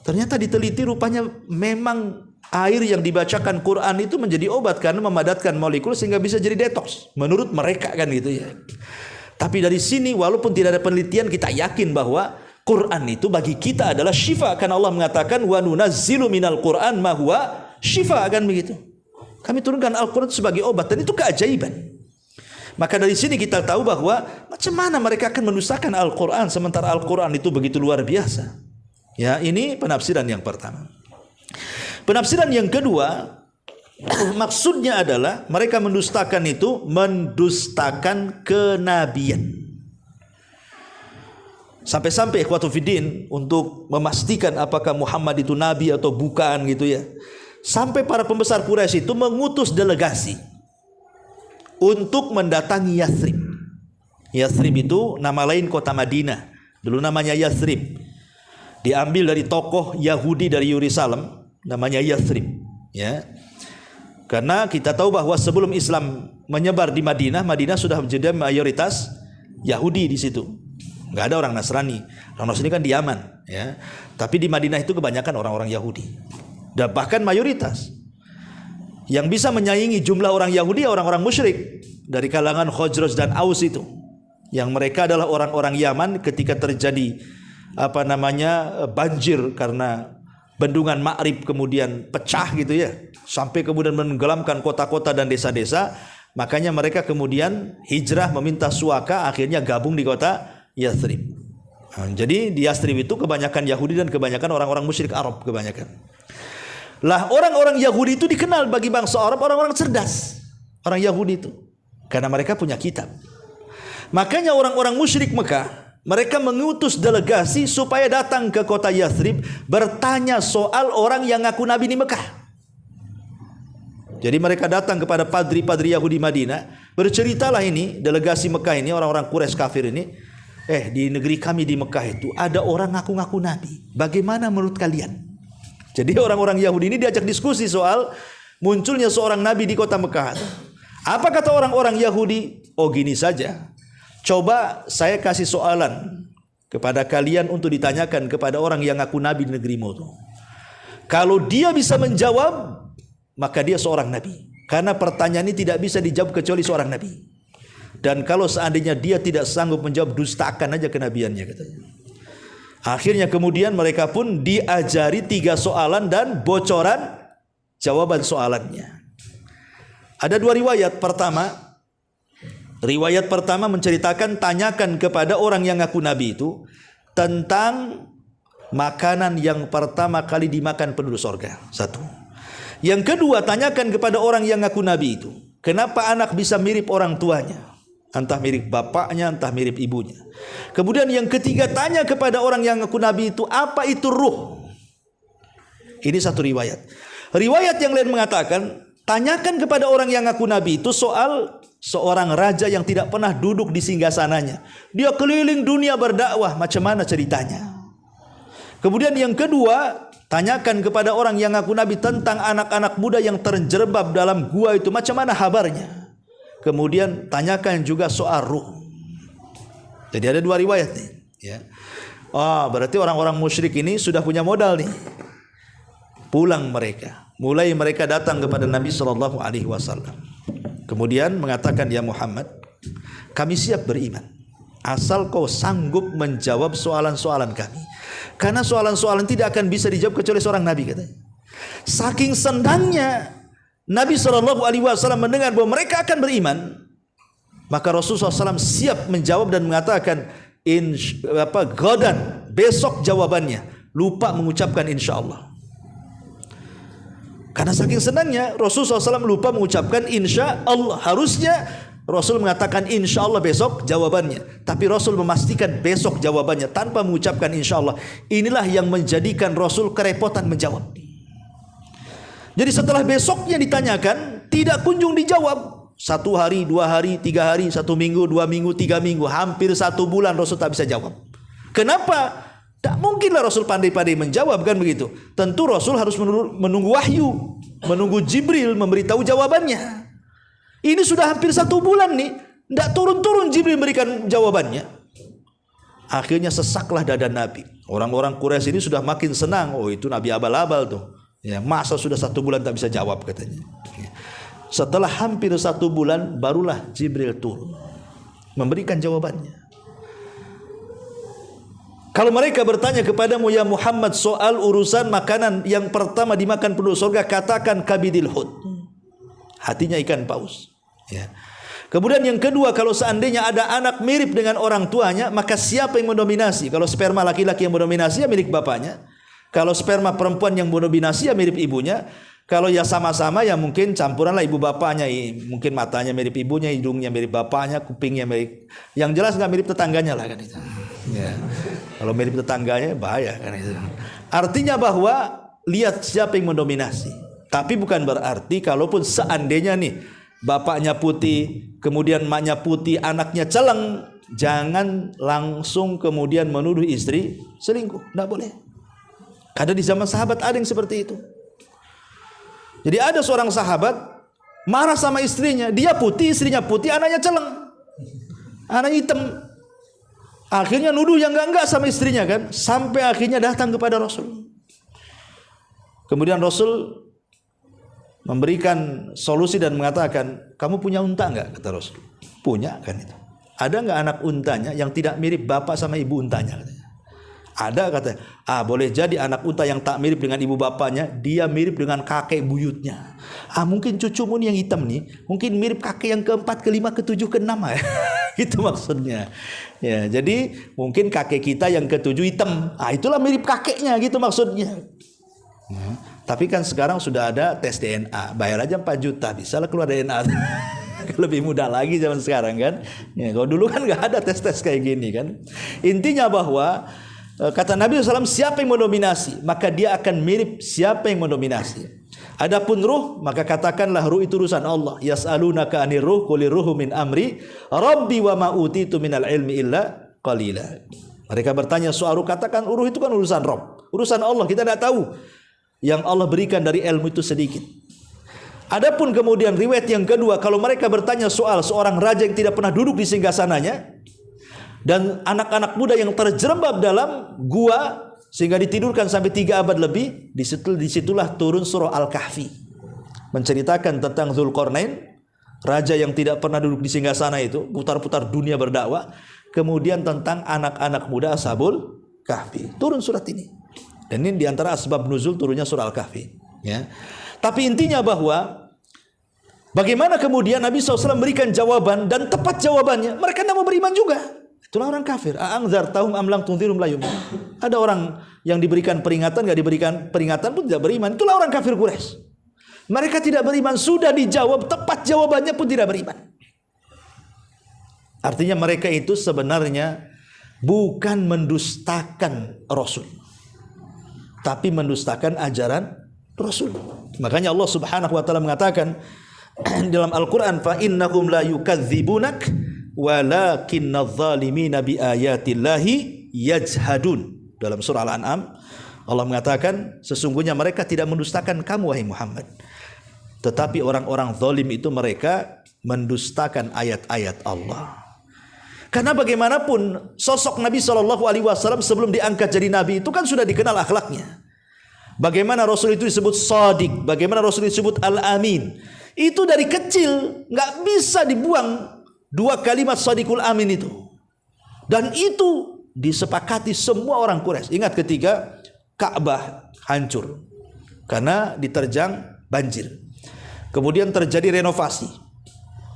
Ternyata diteliti, rupanya memang air yang dibacakan Quran itu menjadi obat karena memadatkan molekul sehingga bisa jadi detox. Menurut mereka kan gitu ya. Tapi dari sini walaupun tidak ada penelitian, kita yakin bahwa Quran itu bagi kita adalah syifa, karena Allah mengatakan wa nunazzilu minal Quran ma huwa syifa, kan begitu. Kami turunkan Al-Quran sebagai obat, dan itu keajaiban. Maka dari sini kita tahu bahwa macam mana mereka akan mendustakan Al-Quran sementara Al-Quran itu begitu luar biasa. Ya, ini penafsiran yang pertama. Penafsiran yang kedua, maksudnya adalah mereka mendustakan itu mendustakan kenabian. Sampai-sampai ikhwatu fiddin untuk memastikan apakah Muhammad itu nabi atau bukan gitu ya. Sampai para pembesar Quraisy itu mengutus delegasi untuk mendatangi Yathrib. Yathrib itu nama lain kota Madinah. Dulu namanya Yathrib. Diambil dari tokoh Yahudi dari Yerusalem namanya Yathrib, ya. Karena kita tahu bahwa sebelum Islam menyebar di Madinah, Madinah sudah menjadi mayoritas Yahudi di situ. Nggak ada orang Nasrani. Orang Nasrani kan di Yaman, ya. Tapi di Madinah itu kebanyakan orang-orang Yahudi. Dan bahkan mayoritas. Yang bisa menyaingi jumlah orang Yahudi orang-orang musyrik dari kalangan Khazraj dan Aus itu. Yang mereka adalah orang-orang Yaman ketika terjadi banjir karena bendungan Ma'rib kemudian pecah gitu ya. Sampai kemudian menenggelamkan kota-kota dan desa-desa. Makanya mereka kemudian hijrah meminta suaka, akhirnya gabung di kota Yathrib. Jadi di Yathrib itu kebanyakan Yahudi dan kebanyakan orang-orang musyrik Arab kebanyakan. Lah orang-orang Yahudi itu dikenal bagi bangsa Arab orang-orang cerdas. Orang Yahudi itu. Karena mereka punya kitab. Makanya orang-orang musyrik Mekah, mereka mengutus delegasi supaya datang ke kota Yathrib bertanya soal orang yang ngaku nabi di Mekah. Jadi mereka datang kepada padri-padri Yahudi Madinah, berceritalah ini delegasi Mekah ini, orang-orang Quraisy kafir ini, di negeri kami di Mekah itu ada orang ngaku-ngaku nabi. Bagaimana menurut kalian? Jadi orang-orang Yahudi ini diajak diskusi soal munculnya seorang nabi di kota Mekah. Apa kata orang-orang Yahudi? Oh gini saja. Coba saya kasih soalan kepada kalian untuk ditanyakan kepada orang yang ngaku nabi di negerimu tuh. Kalau dia bisa menjawab, maka dia seorang nabi. Karena pertanyaan ini tidak bisa dijawab kecuali seorang nabi. Dan kalau seandainya dia tidak sanggup menjawab, dustakan aja kenabiannya katanya. Akhirnya kemudian mereka pun diajari 3 soalan dan bocoran jawaban soalannya. Ada 2 riwayat. Riwayat pertama menceritakan tanyakan kepada orang yang ngaku nabi itu tentang makanan yang pertama kali dimakan penduduk surga. 1. Yang kedua, tanyakan kepada orang yang ngaku nabi itu, kenapa anak bisa mirip orang tuanya? Entah mirip bapaknya, entah mirip ibunya. Kemudian yang ketiga, tanya kepada orang yang ngaku nabi itu, apa itu ruh? Ini 1 riwayat. Riwayat yang lain mengatakan, tanyakan kepada orang yang ngaku nabi itu soal seorang raja yang tidak pernah duduk di singgasananya. Dia keliling dunia berdakwah, macam mana ceritanya? Kemudian yang kedua, tanyakan kepada orang yang ngaku nabi tentang anak-anak muda yang terjerembab dalam gua itu, macam mana kabarnya? Kemudian tanyakan juga soal ruh. Jadi ada 2 riwayat nih, ya. Berarti orang-orang musyrik ini sudah punya modal nih. Pulang mereka, mulai mereka datang kepada Nabi SAW. Kemudian mengatakan, ya Muhammad, kami siap beriman asal kau sanggup menjawab soalan-soalan kami. Karena soalan-soalan tidak akan bisa dijawab kecuali seorang nabi, katanya. Saking senangnya Nabi SAW mendengar bahwa mereka akan beriman, maka Rasulullah SAW siap menjawab dan mengatakan godan, besok jawabannya. Lupa mengucapkan insya Allah. Karena saking senangnya Rasulullah SAW lupa mengucapkan insya Allah. Harusnya Rasul mengatakan insya Allah besok jawabannya, tapi Rasul memastikan besok jawabannya tanpa mengucapkan insya Allah. Inilah yang menjadikan Rasul kerepotan menjawab. Jadi setelah besoknya ditanyakan, tidak kunjung dijawab. 1 hari, 2 hari, 3 hari, 1 minggu, 2 minggu, 3 minggu, hampir 1 bulan Rasul tak bisa jawab. Kenapa? Tak mungkinlah Rasul pandai-pandai menjawab, kan begitu. Tentu Rasul harus menunggu wahyu, menunggu Jibril memberitahu jawabannya. Ini sudah hampir 1 bulan nih, tidak turun-turun Jibril memberikan jawabannya. Akhirnya sesaklah dada Nabi. Orang-orang Quraisy ini sudah makin senang. Oh, itu Nabi abal-abal tuh. Ya, masa sudah 1 bulan tak bisa jawab, katanya. Setelah hampir 1 bulan barulah Jibril turun memberikan jawabannya. Kalau mereka bertanya kepadamu, ya Muhammad, soal urusan makanan yang pertama dimakan penduduk surga, katakan kabidil hud, hatinya ikan paus, ya. Kemudian yang kedua, kalau seandainya ada anak mirip dengan orang tuanya, maka siapa yang mendominasi? Kalau sperma laki-laki yang mendominasi, ya milik bapaknya. Kalau sperma perempuan yang mendominasi, ya mirip ibunya. Kalau ya sama-sama, ya mungkin campuranlah ibu bapaknya. Mungkin matanya mirip ibunya, hidungnya mirip bapaknya, kupingnya mirip. Yang jelas nggak mirip tetangganya lah, kan itu. Ya. Kalau mirip tetangganya bahaya kan itu. Artinya bahwa lihat siapa yang mendominasi. Tapi bukan berarti kalaupun seandainya nih bapaknya putih, kemudian maknya putih, anaknya celeng, jangan langsung kemudian menuduh istri selingkuh. Tidak boleh. Karena di zaman sahabat ada yang seperti itu. Jadi ada seorang sahabat marah sama istrinya, dia putih, istrinya putih, anaknya celeng, anaknya hitam. Akhirnya nuduh yang enggak sama istrinya kan, sampai akhirnya datang kepada Rasul. Kemudian Rasul memberikan solusi dan mengatakan, kamu punya unta enggak? Kata Rasul. Punya kan itu. Ada enggak anak untanya yang tidak mirip bapak sama ibu untanya? Katanya. Ada katanya. Boleh jadi anak unta yang tak mirip dengan ibu bapaknya, dia mirip dengan kakek buyutnya. Mungkin cucumu nih yang hitam nih, mungkin mirip kakek yang keempat, kelima, ketujuh, keenam ya. Itu maksudnya. Ya, jadi mungkin kakek kita yang ketujuh hitam. Itulah mirip kakeknya gitu maksudnya. Tapi kan sekarang sudah ada tes DNA, bayar aja 4 juta bisa lah keluar DNA. Lebih mudah lagi zaman sekarang kan. Ya, kalau dulu kan nggak ada tes-tes kayak gini kan. Intinya bahwa kata Nabi SAW, siapa yang mendominasi maka dia akan mirip siapa yang mendominasi. Adapun ruh, maka katakanlah ruh itu urusan Allah. Yas'alunaka 'anir ruh qulir ruhu min amri rabbi wa ma utitu minal ilmi illa qalila. Mereka bertanya soal ruh, katakan ruh itu kan urusan Rabb, urusan Allah, kita tidak tahu. Yang Allah berikan dari ilmu itu sedikit. Adapun kemudian riwayat yang kedua, kalau mereka bertanya soal seorang raja yang tidak pernah duduk di singgasananya dan anak-anak muda yang terjerembab dalam gua sehingga ditidurkan sampai 3 abad lebih, disitulah turun surah Al-Kahfi menceritakan tentang Dzulqarnain, raja yang tidak pernah duduk di singgasana itu, putar-putar dunia berdakwah. Kemudian tentang anak-anak muda Ashabul Kahfi, turun surat ini. Dan ini diantara asbab nuzul turunnya surah Al-Kahfi ya. Tapi intinya bahwa bagaimana kemudian Nabi SAW memberikan jawaban, dan tepat jawabannya, mereka tidak mau beriman juga. Itulah orang kafir. A'angzartahum am lam tunzirum la yu'minun. Ada orang yang diberikan peringatan, enggak diberikan peringatan pun tidak beriman. Itulah orang kafir Quraisy. Mereka tidak beriman, sudah dijawab tepat jawabannya pun tidak beriman. Artinya mereka itu sebenarnya bukan mendustakan Rasul, tapi mendustakan ajaran Rasul. Makanya Allah Subhanahu wa taala mengatakan dalam Al-Qur'an, fa innahum la yukadzibunak walakinnadz zalimina biayatillahi yajhadun. Dalam surah Al-An'am Allah mengatakan, sesungguhnya mereka tidak mendustakan kamu wahai Muhammad, tetapi orang-orang zalim itu mereka mendustakan ayat-ayat Allah. Karena bagaimanapun sosok Nabi SAW sebelum diangkat jadi Nabi itu kan sudah dikenal akhlaknya. Bagaimana Rasul itu disebut Shadiq, bagaimana Rasul disebut Al-Amin. Itu dari kecil nggak bisa dibuang 2 kalimat Shadiqul Amin itu. Dan itu disepakati semua orang Quraisy. Ingat ketika Ka'bah hancur karena diterjang banjir. Kemudian terjadi renovasi.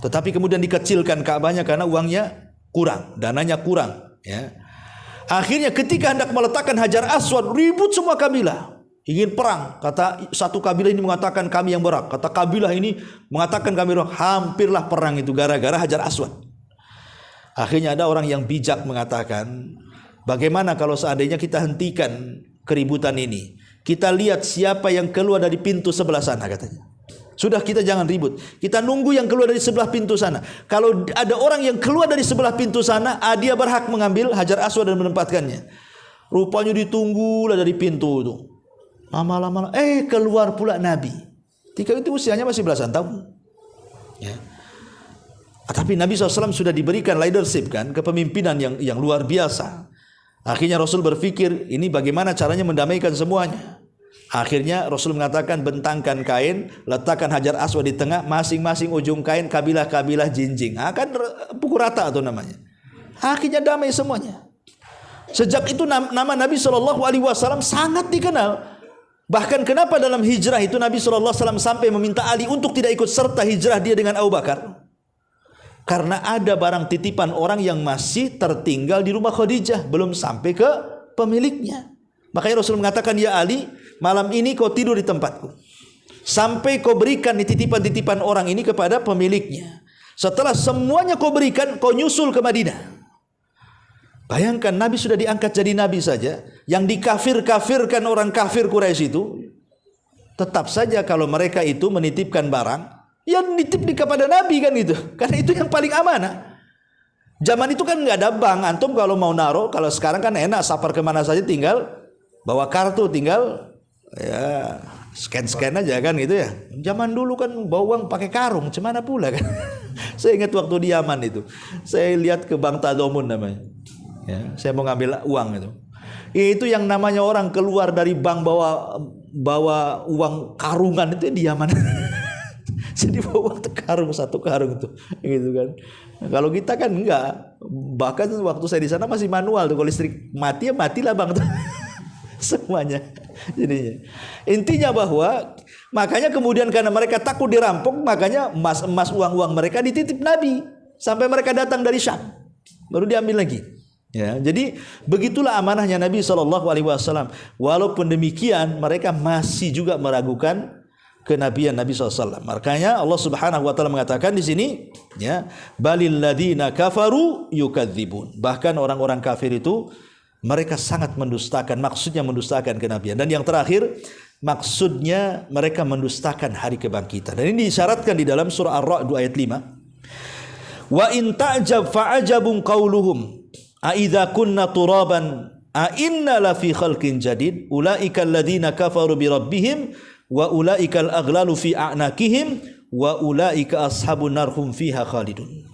Tetapi kemudian dikecilkan Ka'bahnya karena uangnya kurang, dananya kurang ya. Akhirnya ketika hendak meletakkan Hajar Aswad, ribut semua kabilah, ingin perang. Kata satu kabilah ini mengatakan kami yang berhak, kata kabilah ini mengatakan kami berhak. Hampirlah perang itu gara-gara Hajar Aswad. Akhirnya ada orang yang bijak mengatakan, bagaimana kalau seandainya kita hentikan keributan ini, kita lihat siapa yang keluar dari pintu sebelah sana, katanya. Sudah, kita jangan ribut, kita nunggu yang keluar dari sebelah pintu sana. Kalau ada orang yang keluar dari sebelah pintu sana, dia berhak mengambil Hajar Aswad dan menempatkannya. Rupanya ditunggulah dari pintu itu. Lama-lama keluar pula Nabi. Ketika itu usianya masih belasan tahun ya. Tapi Nabi SAW sudah diberikan leadership kan, kepemimpinan yang luar biasa. Akhirnya Rasul berpikir, ini bagaimana caranya mendamaikan semuanya. Akhirnya Rasul mengatakan, bentangkan kain, letakkan Hajar Aswad di tengah, masing-masing ujung kain kabilah-kabilah jinjing. Kan pukul rata itu namanya. Akhirnya damai semuanya. Sejak itu nama Nabi SAW sangat dikenal. Bahkan kenapa dalam hijrah itu Nabi SAW sampai meminta Ali untuk tidak ikut serta hijrah dia dengan Abu Bakar? Karena ada barang titipan orang yang masih tertinggal di rumah Khadijah, belum sampai ke pemiliknya. Makanya Rasul mengatakan, ya Ali, malam ini kau tidur di tempatku sampai kau berikan titipan-titipan orang ini kepada pemiliknya. Setelah semuanya kau berikan, kau nyusul ke Madinah. Bayangkan Nabi sudah diangkat jadi Nabi saja, yang dikafir-kafirkan orang kafir Quraisy itu, tetap saja kalau mereka itu menitipkan barang, ya nitip kepada Nabi kan itu. Karena itu yang paling amanah. Zaman itu kan nggak ada bank, antum kalau mau naruh, kalau sekarang kan enak, safar kemana saja tinggal bawa kartu, tinggal ya scan aja kan gitu ya. Zaman dulu kan bawa uang pakai karung, cemana pula kan. Saya ingat waktu di Yaman itu, saya lihat ke Bank Tadammun namanya. Ya, saya mau ngambil uang itu. Itu yang namanya orang keluar dari bank bawa uang karungan itu di Yaman. Jadi bawa karung, satu karung itu, gitu kan. Kalau kita kan enggak. Bahkan waktu saya di sana masih manual tuh. Kalau listrik mati ya matilah bang tuh. Semuanya. Jadinya. Intinya bahwa makanya kemudian karena mereka takut dirampok, makanya emas uang mereka dititip Nabi sampai mereka datang dari Syam, baru diambil lagi. Ya, jadi begitulah amanahnya Nabi SAW. Walaupun demikian mereka masih juga meragukan kenabian Nabi SAW. Makanya Allah Subhanahu Wa Taala mengatakan di sini, ya, balil ladina kafaru yukadzibun. Bahkan orang-orang kafir itu mereka sangat mendustakan, maksudnya mendustakan kenabian. Dan yang terakhir, maksudnya mereka mendustakan hari kebangkitan. Dan ini disyaratkan di dalam surah Ar-Ra'd ayat 5. Wa in ta'jab fa'ajabun qauluhum a idza kunna turaban a inna la fi khalqin jadid ulaika alladziina kafaru bi rabbihim wa ulaika al-aghlalu fi a'naqihim wa ulaika ashabun nar hum fiha khalidun.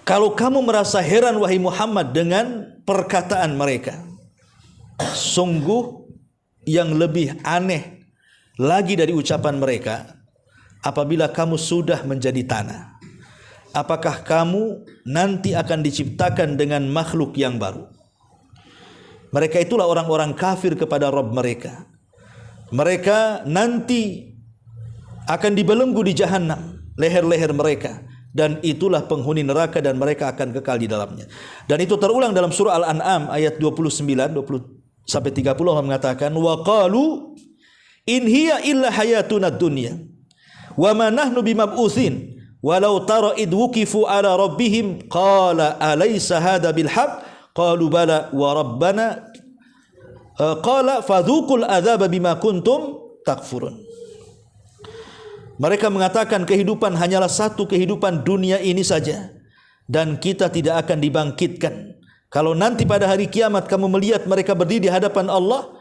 Kalau kamu merasa heran wahai Muhammad dengan perkataan mereka, sungguh yang lebih aneh lagi dari ucapan mereka apabila kamu sudah menjadi tanah. Apakah kamu nanti akan diciptakan dengan makhluk yang baru? Mereka itulah orang-orang kafir kepada Rabb mereka. Mereka nanti akan dibelenggu di jahanam, leher-leher mereka. Dan itulah penghuni neraka dan mereka akan kekal di dalamnya. Dan itu terulang dalam surah Al-An'am ayat 29 sampai 30. Allah mengatakan, wa qalu in hiya illa hayatuna dunya wa ma nahnu bimab'utsin walau tara id wuqifu ala rabbihim qala alaysa hadha bil haqq qalu bala wa rabbana qala fadhuqul adzaba bima kuntum takfurun. Mereka mengatakan kehidupan hanyalah satu kehidupan dunia ini saja dan kita tidak akan dibangkitkan. Kalau nanti pada hari kiamat kamu melihat mereka berdiri di hadapan Allah,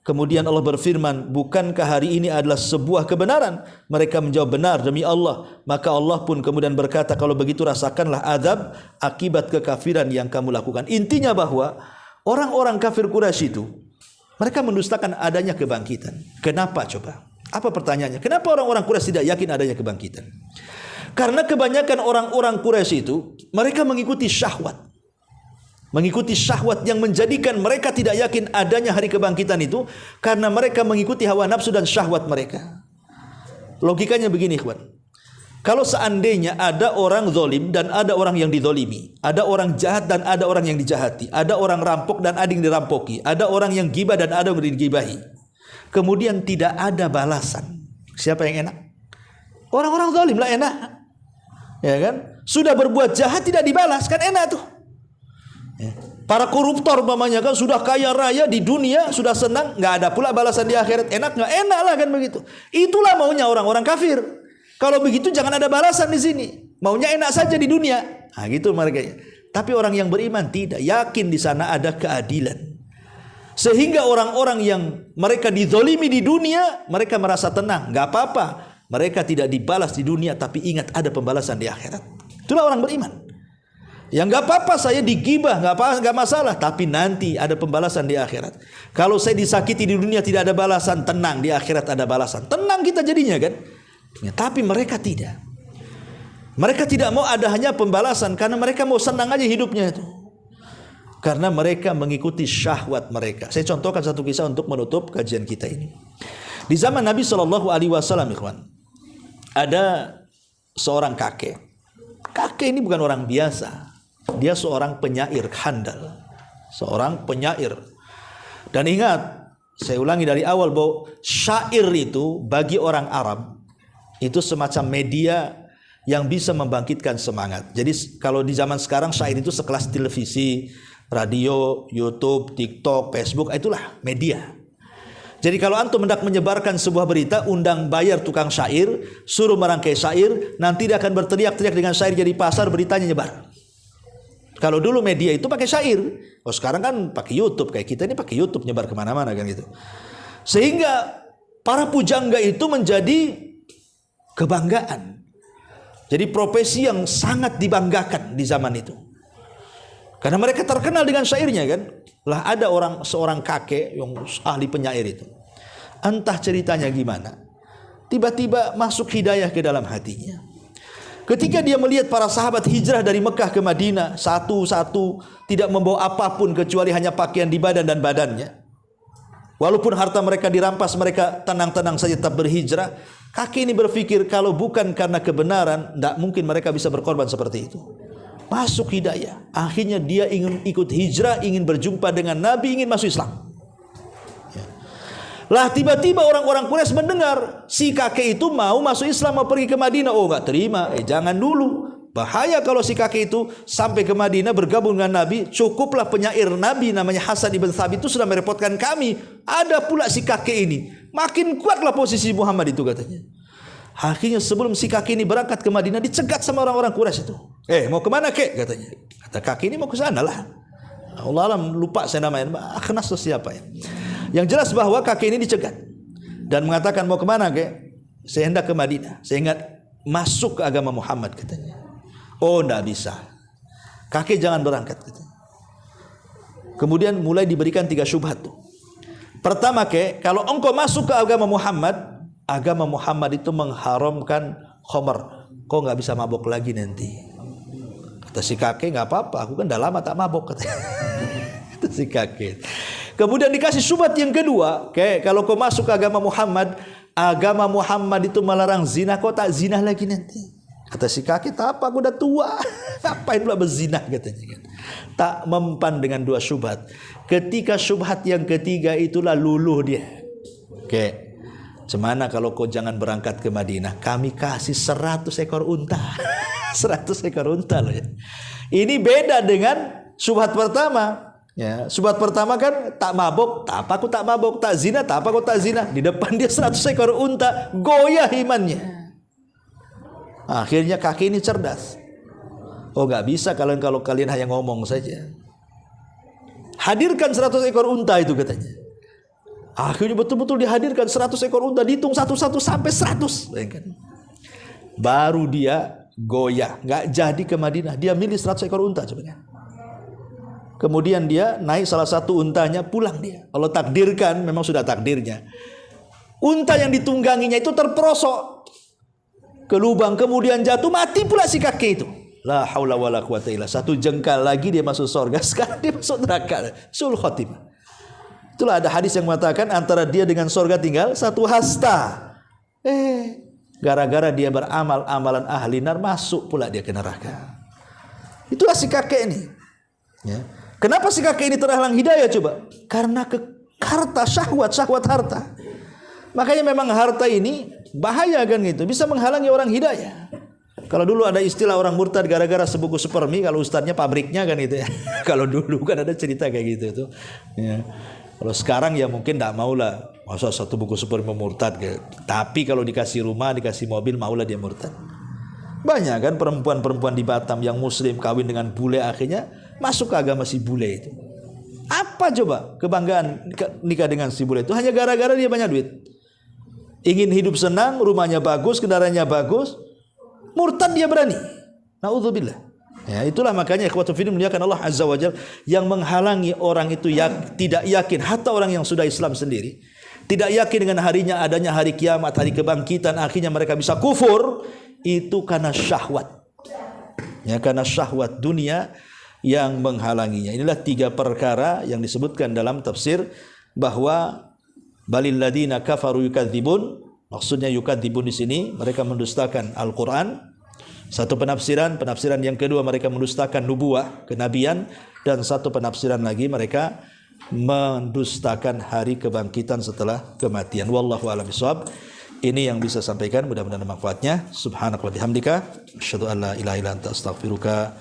kemudian Allah berfirman, bukankah hari ini adalah sebuah kebenaran? Mereka menjawab, benar demi Allah. Maka Allah pun kemudian berkata, kalau begitu rasakanlah azab akibat kekafiran yang kamu lakukan. Intinya bahwa orang-orang kafir Quraisy itu mereka mendustakan adanya kebangkitan. Kenapa coba? Apa pertanyaannya? Kenapa orang-orang Quraisy tidak yakin adanya kebangkitan? Karena kebanyakan orang-orang Quraisy itu mereka mengikuti syahwat. Mengikuti syahwat yang menjadikan mereka tidak yakin adanya hari kebangkitan itu karena mereka mengikuti hawa nafsu dan syahwat mereka. Logikanya begini, ikhwan. Kalau seandainya ada orang zalim dan ada orang yang dizalimi, ada orang jahat dan ada orang yang dijahati, ada orang rampok dan ada yang dirampoki, ada orang yang gibah dan ada yang digibahi, kemudian tidak ada balasan, siapa yang enak? Orang-orang zalim lah enak, ya kan? Sudah berbuat jahat tidak dibalas, kan enak tuh. Ya. Para koruptor umpamanya kan sudah kaya raya di dunia, sudah senang, nggak ada pula balasan di akhirat. Enak nggak? Enak lah kan begitu. Itulah maunya orang-orang kafir. Kalau begitu jangan ada balasan di sini. Maunya enak saja di dunia. Nah gitu mereka. Tapi orang yang beriman tidak yakin di sana ada keadilan. Sehingga orang-orang yang mereka dizolimi di dunia, mereka merasa tenang, nggak apa-apa. Mereka tidak dibalas di dunia, tapi ingat ada pembalasan di akhirat. Itulah orang beriman. Yang nggak apa-apa saya digibah, nggak masalah, tapi nanti ada pembalasan di akhirat. Kalau saya disakiti di dunia tidak ada balasan, tenang di akhirat ada balasan. Tenang kita jadinya kan. Ya, tapi mereka tidak. Mereka tidak mau ada hanya pembalasan karena mereka mau senang aja hidupnya itu. Karena mereka mengikuti syahwat mereka. Saya contohkan satu kisah untuk menutup kajian kita ini. Di zaman Nabi SAW, ikhwan, ada seorang kakek. Kakek ini bukan orang biasa. Dia seorang penyair handal. Seorang penyair. Dan ingat, saya ulangi dari awal bahwa syair itu bagi orang Arab itu semacam media yang bisa membangkitkan semangat. Jadi kalau di zaman sekarang syair itu sekelas televisi, Radio, YouTube, TikTok, Facebook, itulah media. Jadi kalau antum hendak menyebarkan sebuah berita, undang bayar tukang syair, suruh merangkai syair, nanti dia akan berteriak-teriak dengan syair jadi pasar, beritanya nyebar. Kalau dulu media itu pakai syair, oh sekarang kan pakai YouTube, kayak kita ini pakai YouTube nyebar kemana-mana kan gitu. Sehingga para pujangga itu menjadi kebanggaan. Jadi profesi yang sangat dibanggakan di zaman itu. Karena mereka terkenal dengan syairnya kan. Lah ada seorang kakek yang ahli penyair itu. Entah ceritanya gimana. Tiba-tiba masuk hidayah ke dalam hatinya. Ketika dia melihat para sahabat hijrah dari Mekah ke Madinah, satu-satu tidak membawa apapun kecuali hanya pakaian di badan dan badannya. Walaupun harta mereka dirampas, mereka tenang-tenang saja tetap berhijrah. Kakek ini berpikir kalau bukan karena kebenaran, tidak mungkin mereka bisa berkorban seperti itu. Masuk hidayah. Akhirnya dia ingin ikut hijrah, ingin berjumpa dengan Nabi, ingin masuk Islam. Ya. Lah tiba-tiba orang-orang Quraisy mendengar si kakek itu mau masuk Islam, mau pergi ke Madinah. Oh enggak terima, jangan dulu. Bahaya kalau si kakek itu sampai ke Madinah bergabung dengan Nabi. Cukuplah penyair Nabi namanya Hasan ibn Thabit itu sudah merepotkan kami. Ada pula si kakek ini. Makin kuatlah posisi Muhammad itu katanya. Akhirnya sebelum si kakek ini berangkat ke Madinah dicegat sama orang-orang Quraisy itu. Mau kemana kek katanya. Kata kakek ini mau ke sana lah. Allah alam lupa saya namanya. Akhnas atau siapa ya. Yang jelas bahwa kakek ini dicegat. Dan mengatakan mau kemana kek. Saya hendak ke Madinah. Saya ingat masuk ke agama Muhammad katanya. Oh tidak bisa. Kakek jangan berangkat katanya. Kemudian mulai diberikan 3 syubhat tuh. Pertama kek. Kalau engkau masuk ke agama Muhammad itu mengharamkan khamar. Kau nggak bisa mabok lagi nanti. Kata si kakek, nggak apa-apa. Aku kan udah lama tak mabok. Kata si kakek. Kemudian dikasih syubhat yang kedua. Kalau kau masuk ke agama Muhammad itu melarang zina. Kau tak zina lagi nanti. Kata si kakek, tak apa, aku udah tua. Ngapain pula berzina katanya. Tak mempan dengan 2 syubhat. Ketika syubhat yang ketiga itulah luluh dia. Cemana kalau kau jangan berangkat ke Madinah, kami kasih 100 ekor unta. 100 ekor unta loh ya. Ini beda dengan syubhat pertama. Ya, syubhat pertama kan tak mabok, tak apa aku tak mabok, tak zina, tak apa aku tak zina. Di depan dia 100 ekor unta, goyah imannya. Akhirnya kakek ini cerdas. Oh nggak bisa kalau kalian hanya ngomong saja. Hadirkan 100 ekor unta itu katanya. Akhirnya betul-betul dihadirkan 100 ekor unta, dihitung satu-satu sampai 100. Bayangkan. Baru dia goyah, nggak jadi ke Madinah. Dia milih 100 ekor unta coba. Kemudian dia naik salah satu untanya, pulang dia. Allah takdirkan, memang sudah takdirnya. Unta yang ditungganginya itu terperosok ke lubang, kemudian jatuh, mati pula si kakek itu. La haula wala quwata illa. 1 jengkal lagi dia masuk surga, sekarang dia masuk neraka. Sul khotimah. Itulah ada hadis yang mengatakan antara dia dengan surga tinggal 1 hasta. Gara-gara dia beramal amalan ahli nar, masuk pula dia ke neraka. Itulah si kakek ini. Ya. Kenapa si kakek ini terhalang hidayah coba? Karena harta, syahwat harta. Makanya memang harta ini bahaya kan gitu, bisa menghalangi orang hidayah. Kalau dulu ada istilah orang murtad gara-gara sebuku supermi, kalau ustadznya pabriknya kan itu ya. Kalau dulu kan ada cerita kayak gitu tuh. Ya. Kalau sekarang ya mungkin tidak maulah. Masa 1 buku supermi murtad. Tapi kalau dikasih rumah, dikasih mobil, maulah dia murtad. Banyak kan perempuan-perempuan di Batam yang muslim kawin dengan bule, akhirnya masuk ke agama si bule itu. Apa coba kebanggaan nikah dengan si bule itu? Hanya gara-gara dia banyak duit. Ingin hidup senang, rumahnya bagus, kendaraannya bagus, murtad dia berani. Na'udzubillah. Ya, itulah makanya ikhwatu fillah muliakan Allah Azza wa Jalla, yang menghalangi orang itu tidak yakin, hatta orang yang sudah Islam sendiri tidak yakin dengan harinya adanya hari kiamat, hari kebangkitan, akhirnya mereka bisa kufur, itu karena syahwat. Ya, karena syahwat dunia yang menghalanginya. Inilah 3 perkara yang disebutkan dalam tafsir bahwa balil ladina kafaru yukadzibun. Maksudnya yukadzibun di sini mereka mendustakan Al-Qur'an. Satu penafsiran yang kedua mereka mendustakan nubuah, kenabian, dan satu penafsiran lagi mereka mendustakan hari kebangkitan setelah kematian. Wallahu a'lam bishawab. Ini yang bisa sampaikan, mudah-mudahan manfaatnya. Subhanaka wa bihamdika asyhadu an la ilaha illa anta astaghfiruka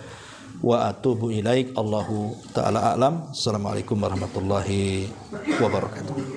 wa atubu ilaik. Allahu taala a'lam. Assalamualaikum warahmatullahi wabarakatuh.